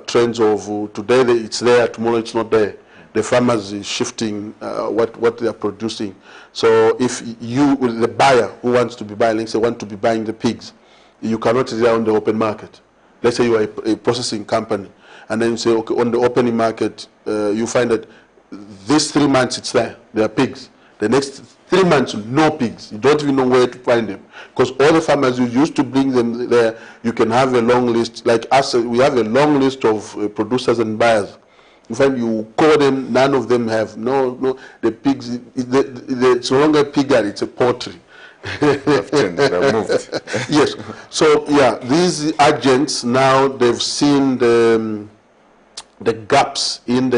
trends of today it's there, tomorrow it's not there. The farmers is shifting what they are producing. So if you, the buyer who wants to be buying, let's say want to be buying the pigs, you cannot rely on the open market. Let's say you are a processing company, and then you say, okay, on the opening market, you find that these 3 months it's there are pigs. The next 3 months, no pigs. You don't even know where to find them. Because all the farmers who used to bring them there, you can have a long list. Like us, we have a long list of producers and buyers. In fact, you call them, none of them have. No, the pigs, it's no longer a piggery, it's a poultry. They're moved. Yes. So, yeah, these agents now, they've seen the gaps in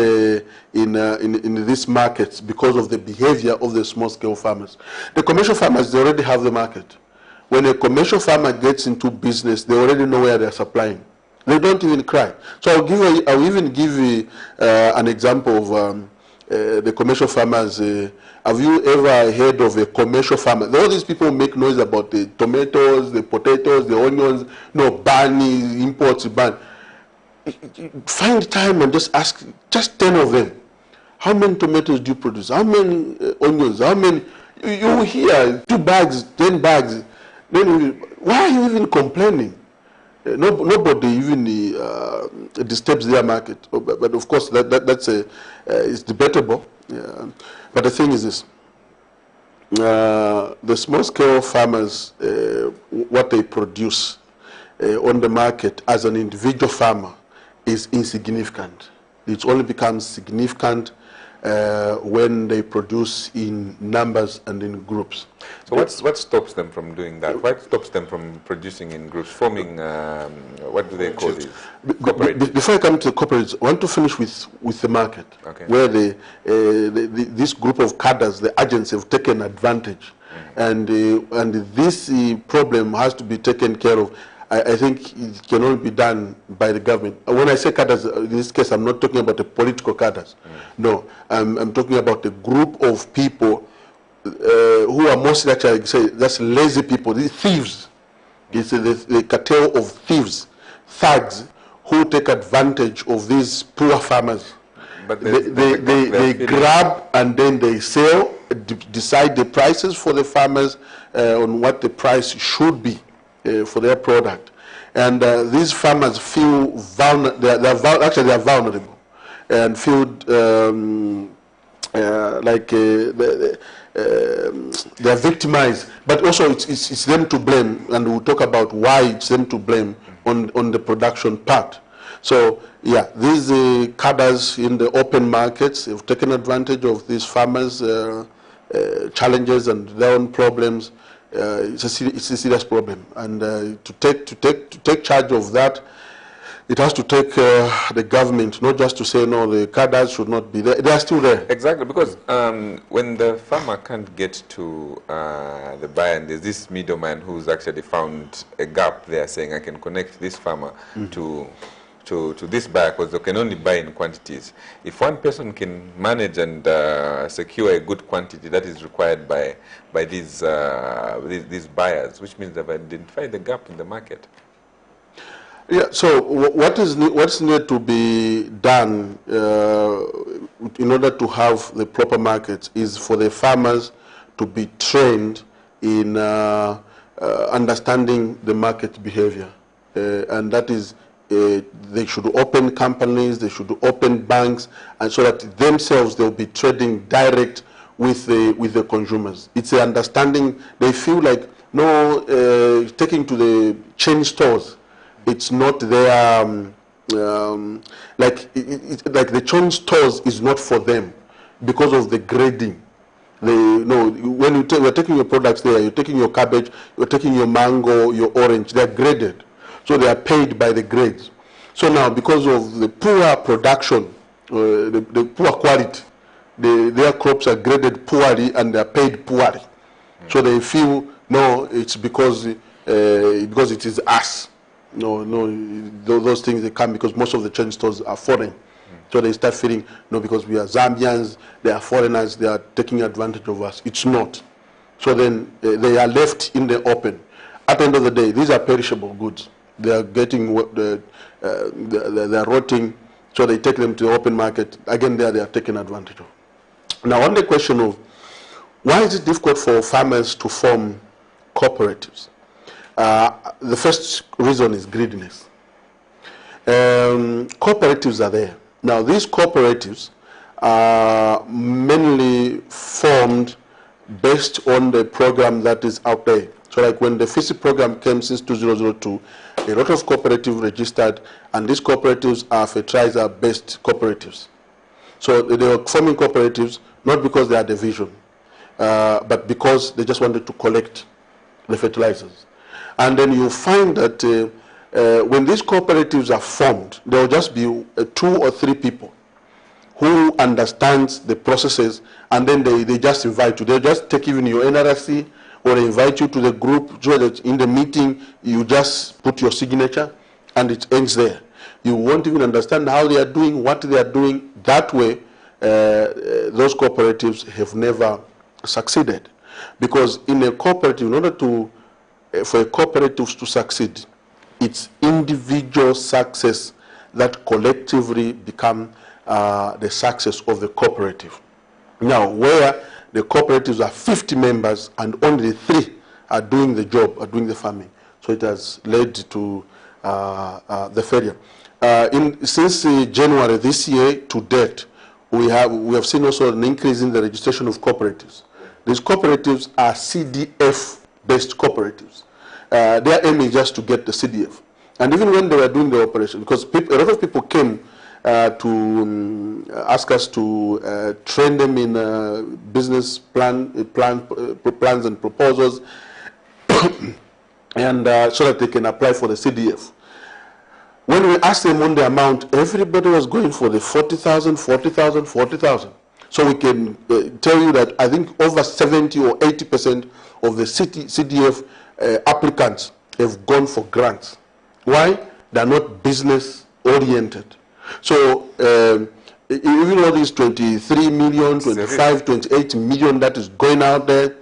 these markets because of the behavior of the small-scale farmers. The commercial farmers, they already have the market. When a commercial farmer gets into business, they already know where they're supplying. They don't even cry. So I'll even give you an example of the commercial farmers. Have you ever heard of a commercial farmer? All these people make noise about the tomatoes, the potatoes, the onions, ban, imports, ban. Find time and just ask just 10 of them. How many tomatoes do you produce? How many onions? How many? You hear 2 bags, 10 bags. Then why are you even complaining? Nobody even disturbs their market. But of course, that's it's debatable. Yeah. But the thing is this: the small-scale farmers, what they produce on the market as an individual farmer is insignificant. It only becomes significant when they produce in numbers and in groups. So what stops them from doing that? What stops them from producing in groups, forming, what do they call these? Before I come to the corporates, I want to finish with the market, okay, where this group of cadres, the agents, have taken advantage. And this problem has to be taken care of. I think it can only be done by the government. When I say cadres, in this case, I'm not talking about the political cadres. No, I'm talking about a group of people who are mostly, actually, say, that's lazy people, these thieves. It's the cartel of thieves, thugs, who take advantage of these poor farmers. But they grab and then they sell, decide the prices for the farmers on what the price should be for their product. And these farmers feel vulnerable, they are vulnerable and feel like they are victimized. But also it's them to blame, and we'll talk about why it's them to blame on the production part. So yeah, these cadres in the open markets have taken advantage of these farmers' challenges and their own problems. It's a serious problem, and to take charge of that, it has to take the government, not just to say no, the cadres should not be there. They are still there. Exactly, because when the farmer can't get to the buyer, and there's this middleman who's actually found a gap there, saying I can connect this farmer to this buyer, because they can only buy in quantities. If one person can manage and secure a good quantity that is required by these buyers, which means they've identified the gap in the market. Yeah. So what's needed to be done in order to have the proper markets is for the farmers to be trained in understanding the market behavior, and that is. They should open companies, they should open banks, and so that themselves they'll be trading direct with the consumers. It's an understanding. They feel like taking to the chain stores, it's not their like the chain stores is not for them because of the grading. When you're taking your products there, you're taking your cabbage, you're taking your mango, your orange. They're graded. So they are paid by the grades. So now, because of the poor production the poor quality. Their crops are graded poorly and they are paid poorly. So they feel, no, it's because it is us. No, those things they come because most of the chain stores are foreign. So they start feeling, no, because we are Zambians, they are foreigners, they are taking advantage of us. It's not. So then they are left in the open. At the end of the day, these are perishable goods. They are getting, they are rotting, so they take them to the open market. Again, there they are taken advantage of. Now, on the question of why is it difficult for farmers to form cooperatives? The first reason is greediness. Cooperatives are there. Now, these cooperatives are mainly formed based on the program that is out there. So like when the FISI program came since 2002, a lot of cooperatives registered, and these cooperatives are fertilizer-based cooperatives. So they were forming cooperatives not because they had a vision, but because they just wanted to collect the fertilizers. And then you find that when these cooperatives are formed, there will just be 2 or 3 people who understands the processes, and then they just invite you. They just take even your NRC, or they invite you to the group, so that in the meeting you just put your signature and it ends there. You won't even understand how they are doing, what they are doing. That way, those cooperatives have never succeeded. Because in a cooperative, in order for a cooperative to succeed, it's individual success that collectively become the success of the cooperative. Now, where the cooperatives are 50 members and only 3 are doing the job, are doing the farming, so it has led to the failure. Since January this year to date, we have seen also an increase in the registration of cooperatives. These cooperatives are CDF-based cooperatives. Their aim is just to get the CDF. And even when they were doing the operation, because a lot of people came to ask us to train them in business plans and proposals, and so that they can apply for the CDF. When we asked them on the amount, everybody was going for the 40,000, 40,000, 40,000. So we can tell you that I think over 70 or 80% of the CDF applicants have gone for grants. Why? They're not business oriented. So even all these 23 million, 25, 28 million that is going out there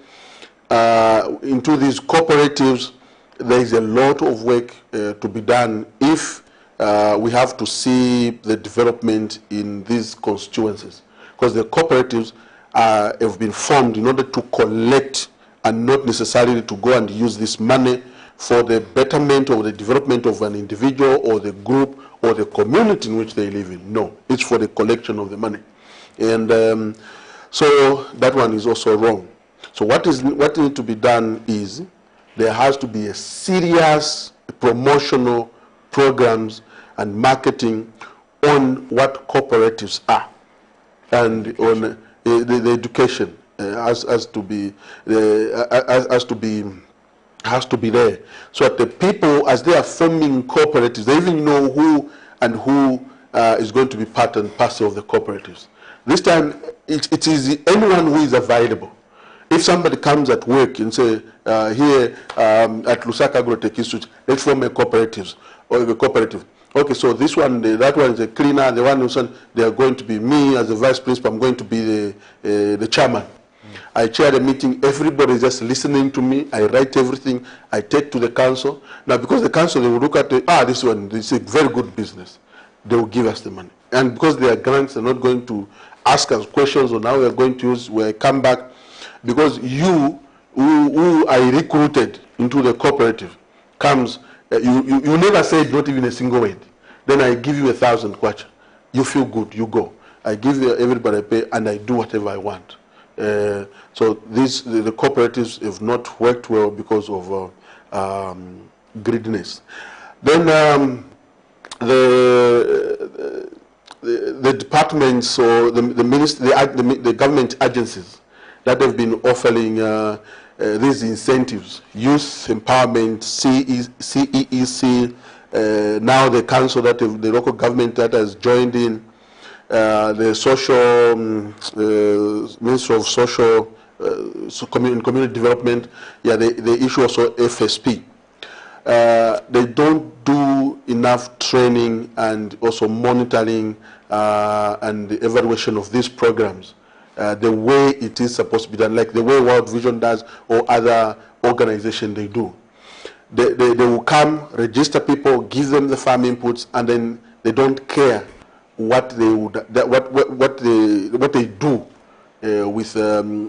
into these cooperatives, there is a lot of work to be done if we have to see the development in these constituencies. Because the cooperatives have been formed in order to collect and not necessarily to go and use this money for the betterment or the development of an individual or the group or the community in which they live in. No, it's for the collection of the money. And so that one is also wrong. So what needs to be done is there has to be a serious promotional programs and marketing on what cooperatives are, and on the education has to be there, so that the people, as they are forming cooperatives, they even know who is going to be part and parcel of the cooperatives. This time, it is anyone who is available. If somebody comes at work and say, here at LUSAKA Agro-Tech Institute, let's form a cooperative. Okay, so this one, that one is a cleaner, the one who's they are going to be me as the vice principal, I'm going to be the chairman. I chair the meeting, everybody is just listening to me, I write everything, I take to the council. Now, because the council, they will look at this one, this is a very good business. They will give us the money. And because they are grants, they're not going to ask us questions on how we are going to use, where I come back. Because you, who I recruited into the cooperative, comes, you never said not even a single word. Then I give you 1,000 kwacha. You feel good, you go. I give everybody a pay and I do whatever I want. So the cooperatives have not worked well because of greediness. Then the departments or the government agencies that have been offering these incentives, youth empowerment, CEEC, now the council, the local government that has joined in, the social Ministry of Social Community Development, yeah, they issue also FSP. They don't do enough training and also monitoring and the evaluation of these programs the way it is supposed to be done, like the way World Vision does or other organizations they do. They will come, register people, give them the farm inputs, and then they don't care what they would what they do with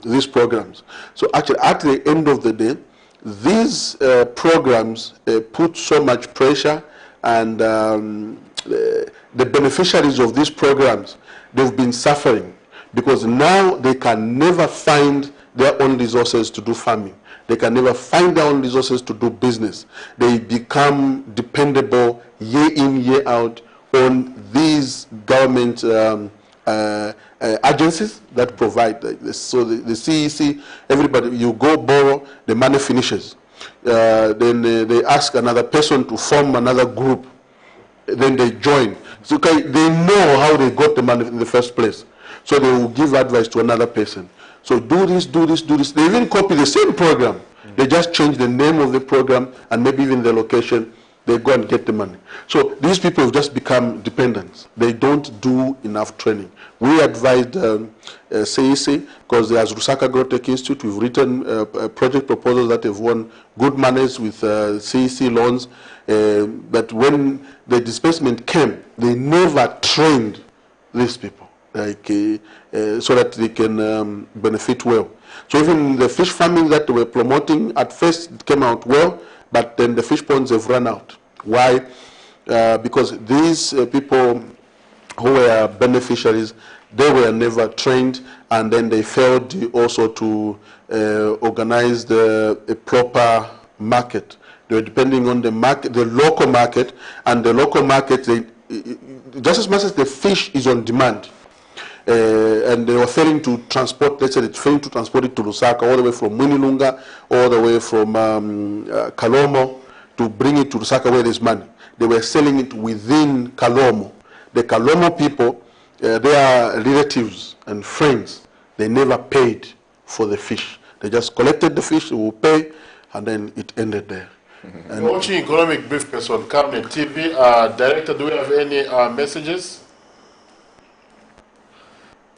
these programs. So actually, at the end of the day, these programs put so much pressure, and the beneficiaries of these programs, they've been suffering because now they can never find their own resources to do farming. They can never find their own resources to do business. They become dependable year in, year out on these government agencies that provide this. So the CEC, everybody, you go borrow, the money finishes. Then they ask another person to form another group. Then they join. So okay, they know how they got the money in the first place. So they will give advice to another person. So do this, do this, do this. They even copy the same program. They just change the name of the program and maybe even the location. They go and get the money. So these people have just become dependents. They don't do enough training. We advised CEC, because as LUSAKA Agrotech Institute, we've written project proposals that have won good monies with CEC loans. But when the disbursement came, they never trained these people, like so that they can benefit well. So even the fish farming that they were promoting, at first it came out well, but then the fish ponds have run out. Why? Because these people who were beneficiaries, they were never trained, and then they failed also to organize a proper market. They were depending on the market, the local market, and the local market, just as much as the fish is on demand, and they were failing to transport, let's say they're failing to transport it to LUSAKA all the way from Mwinilunga, all the way from Kalomo, to bring it to LUSAKA where there's money. They were selling it within Kalomo. The Kalomo people, they are relatives and friends. They never paid for the fish. They just collected the fish, they will pay, and then it ended there. And watching Economic Briefcase on Camnet TV. Director, do we have any messages?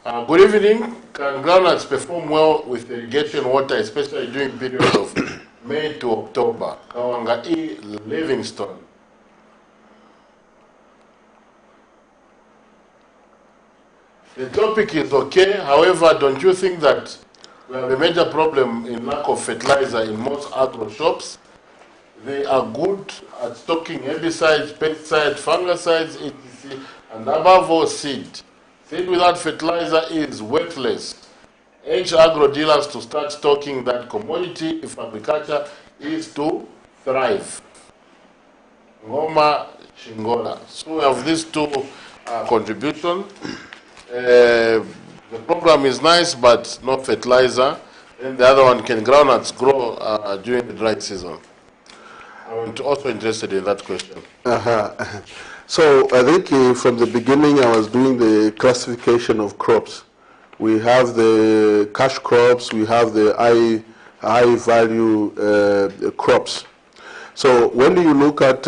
Good evening. Can groundnuts perform well with irrigation water, especially during period of May to October? Kawanga E. Livingstone. The topic is okay. However, don't you think that we have a major problem in lack of fertilizer in most agro shops? They are good at stocking herbicides, pesticides, fungicides, etc., and above all, seed. Seed without fertilizer is worthless. Urge agro dealers to start stocking that commodity if agriculture is to thrive. Ngoma Shingola. So we have these two contributions. The program is nice, but no fertilizer. And the other one, can groundnuts grow during the dry season? I'm also interested in that question. So I think from the beginning I was doing the classification of crops. We have the cash crops, we have the high value crops. So when you look at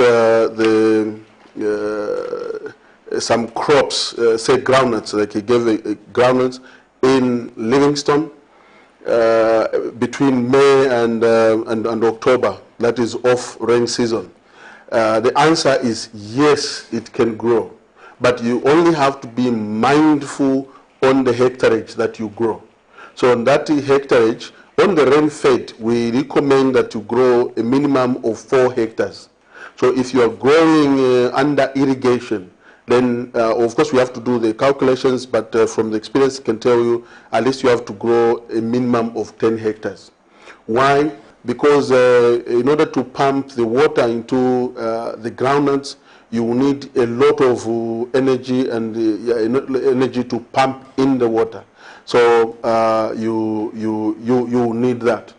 some crops, say groundnuts, like he gave groundnuts in Livingstone, between May and October, that is off rain season. The answer is yes, it can grow, but you only have to be mindful on the hectareage that you grow. So on that hectareage, on the rain fed, we recommend that you grow a minimum of 4 hectares. So if you are growing under irrigation, then of course we have to do the calculations, but from the experience I can tell you, at least you have to grow a minimum of 10 hectares. Why? Because in order to pump the water into the groundnuts, you need a lot of energy and energy to pump in the water. So you need that.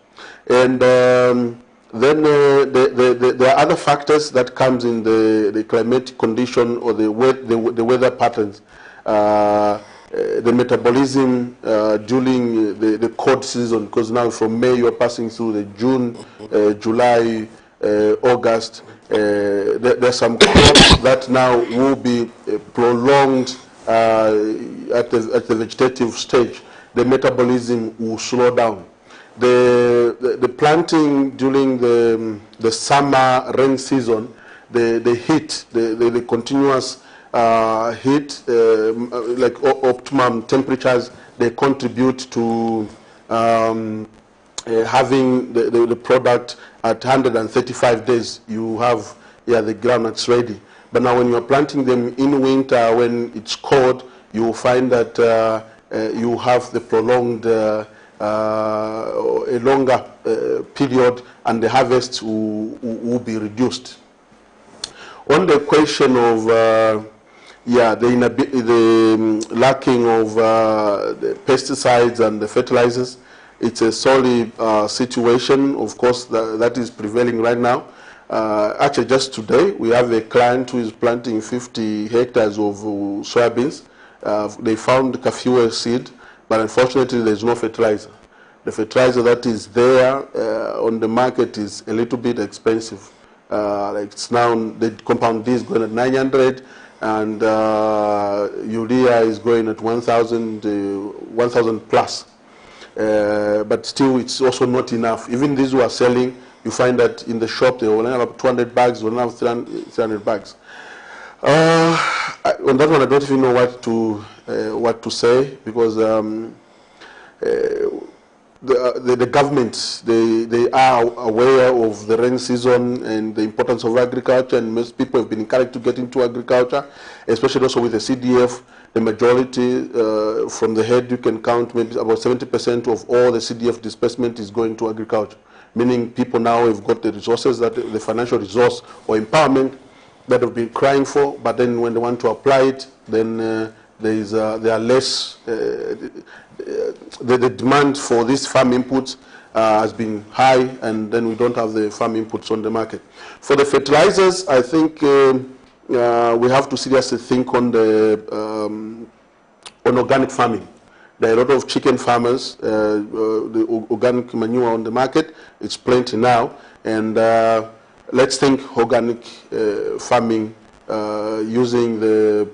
And then there are other factors that comes in the climatic condition or the weather patterns. the metabolism during the cold season, because now from May you're passing through the June, July, August. There's some crops that now will be prolonged at the vegetative stage. The metabolism will slow down. The planting during the summer rain season, the heat, the continuous heat, like optimum temperatures, they contribute to having the product at 135 days. You have the groundnuts ready. But now when you're planting them in winter, when it's cold, you will find that you have the prolonged, a longer period, and the harvest will be reduced. On the question of the lacking of the pesticides and the fertilizers, it's a sorry situation, of course, that is prevailing right now. Actually, just today, we have a client who is planting 50 hectares of soybeans. They found kafue seed, but unfortunately, there's no fertilizer. The fertilizer that is there on the market is a little bit expensive. Like it's now, the compound D is going at 900, and urea is going at 1,000 plus. But still, it's also not enough. Even these who are selling, you find that in the shop they only have 200 bags, they only have 300 bags. On that one, I don't even know what to say, because the government, they are aware of the rain season and the importance of agriculture, and most people have been encouraged to get into agriculture, especially also with the CDF. The majority, from the head, you can count maybe about 70% of all the CDF disbursement is going to agriculture, meaning people now have got the resources, that the financial resource or empowerment that have been crying for, but then when they want to apply it, then there are less, the demand for these farm inputs has been high, and then we don't have the farm inputs on the market. For the fertilizers, I think we have to seriously think on the on organic farming. There are a lot of chicken farmers, the organic manure on the market, it's plenty now, and let's think organic farming using the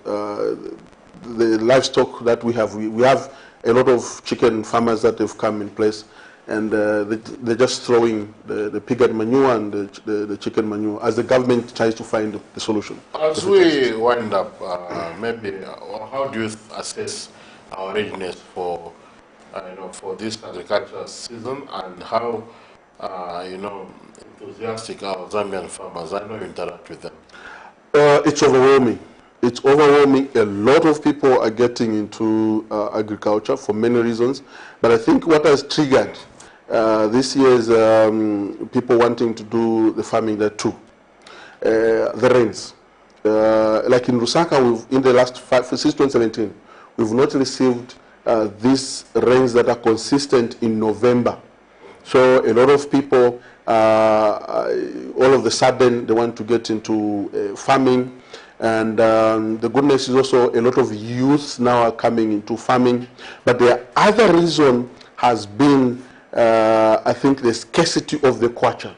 livestock that we have. We have a lot of chicken farmers that have come in place, and they're just throwing the pig manure and the chicken manure as the government tries to find the solution. As we wind up, maybe how do you assess our readiness for for this agricultural season, and how enthusiastic our Zambian farmers? I know you interact with them. It's overwhelming. It's overwhelming. A lot of people are getting into agriculture for many reasons, but I think what has triggered this year is people wanting to do the farming there too. The rains. Like in Lusaka, in the last since 2017, we've not received these rains that are consistent in November. So a lot of people, all of a sudden, they want to get into farming. And the goodness is also a lot of youth now are coming into farming. But the other reason has been, I think, the scarcity of the kwacha.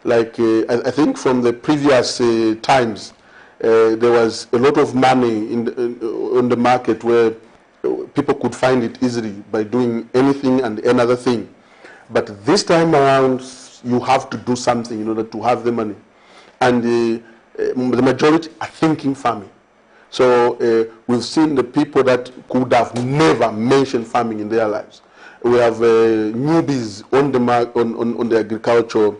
Like, I think from the previous times, there was a lot of money on the market where people could find it easily by doing anything and another thing. But this time around, you have to do something in order to have the money. And the majority are thinking farming. So we've seen the people that could have never mentioned farming in their lives. We have newbies on the agriculture,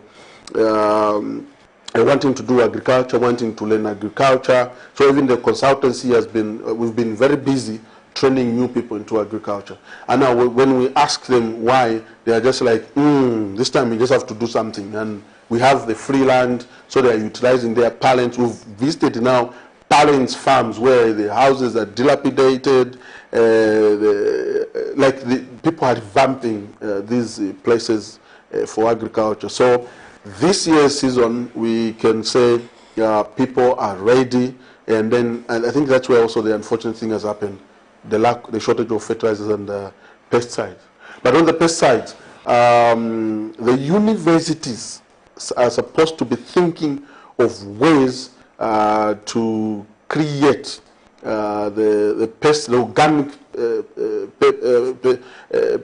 wanting to do agriculture, wanting to learn agriculture. So even the consultancy has been, we've been very busy training new people into agriculture. And now when we ask them why, they are just like, this time we just have to do something. And we have the free land, so they are utilizing their talents. We've visited now parents' farms where the houses are dilapidated, people are revamping these places for agriculture. So this year's season, we can say people are ready and I think that's where also the unfortunate thing has happened, the shortage of fertilizers and pesticides. But on the pesticides, the universities are supposed to be thinking of ways to create the organic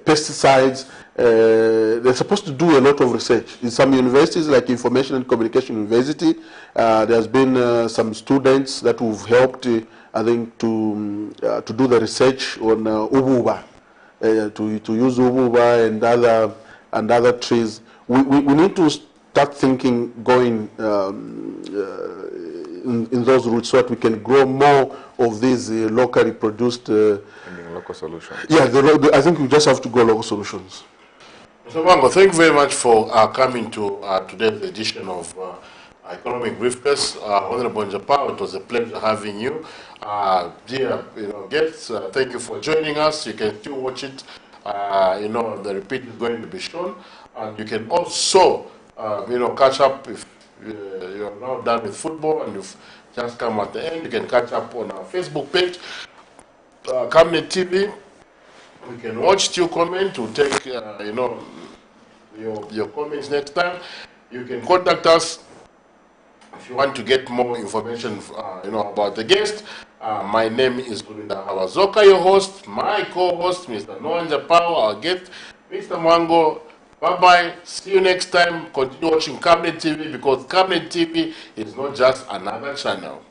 pesticides. They're supposed to do a lot of research. In some universities, like Information and Communication University, there's been some students that have helped, I think, to do the research on ububa, to use ububa and other trees. We need to start thinking, going in those routes, so that we can grow more of these locally produced. Local solutions. Yeah, I think we just have to go local solutions. Mr. MHANGO, thank you very much for coming to today's edition of Economic Briefcase. Honorable Njapao, it was a pleasure having you. Dear guests, thank you for joining us. You can still watch it. The repeat is going to be shown. And you can also, catch up if you're now done with football and you've just come at the end. You can catch up on our Facebook page, Camnet TV. We can watch your comment. We'll take, your comments next time. You can contact us if you want to get more information, about the guest. My name is Lulinda Hawazoka, your host. My co-host, Mr. Noah Njapao, our guest, Mr. MHANGO. Bye-bye. See you next time. Continue watching Camnet TV, because Camnet TV is not just another channel.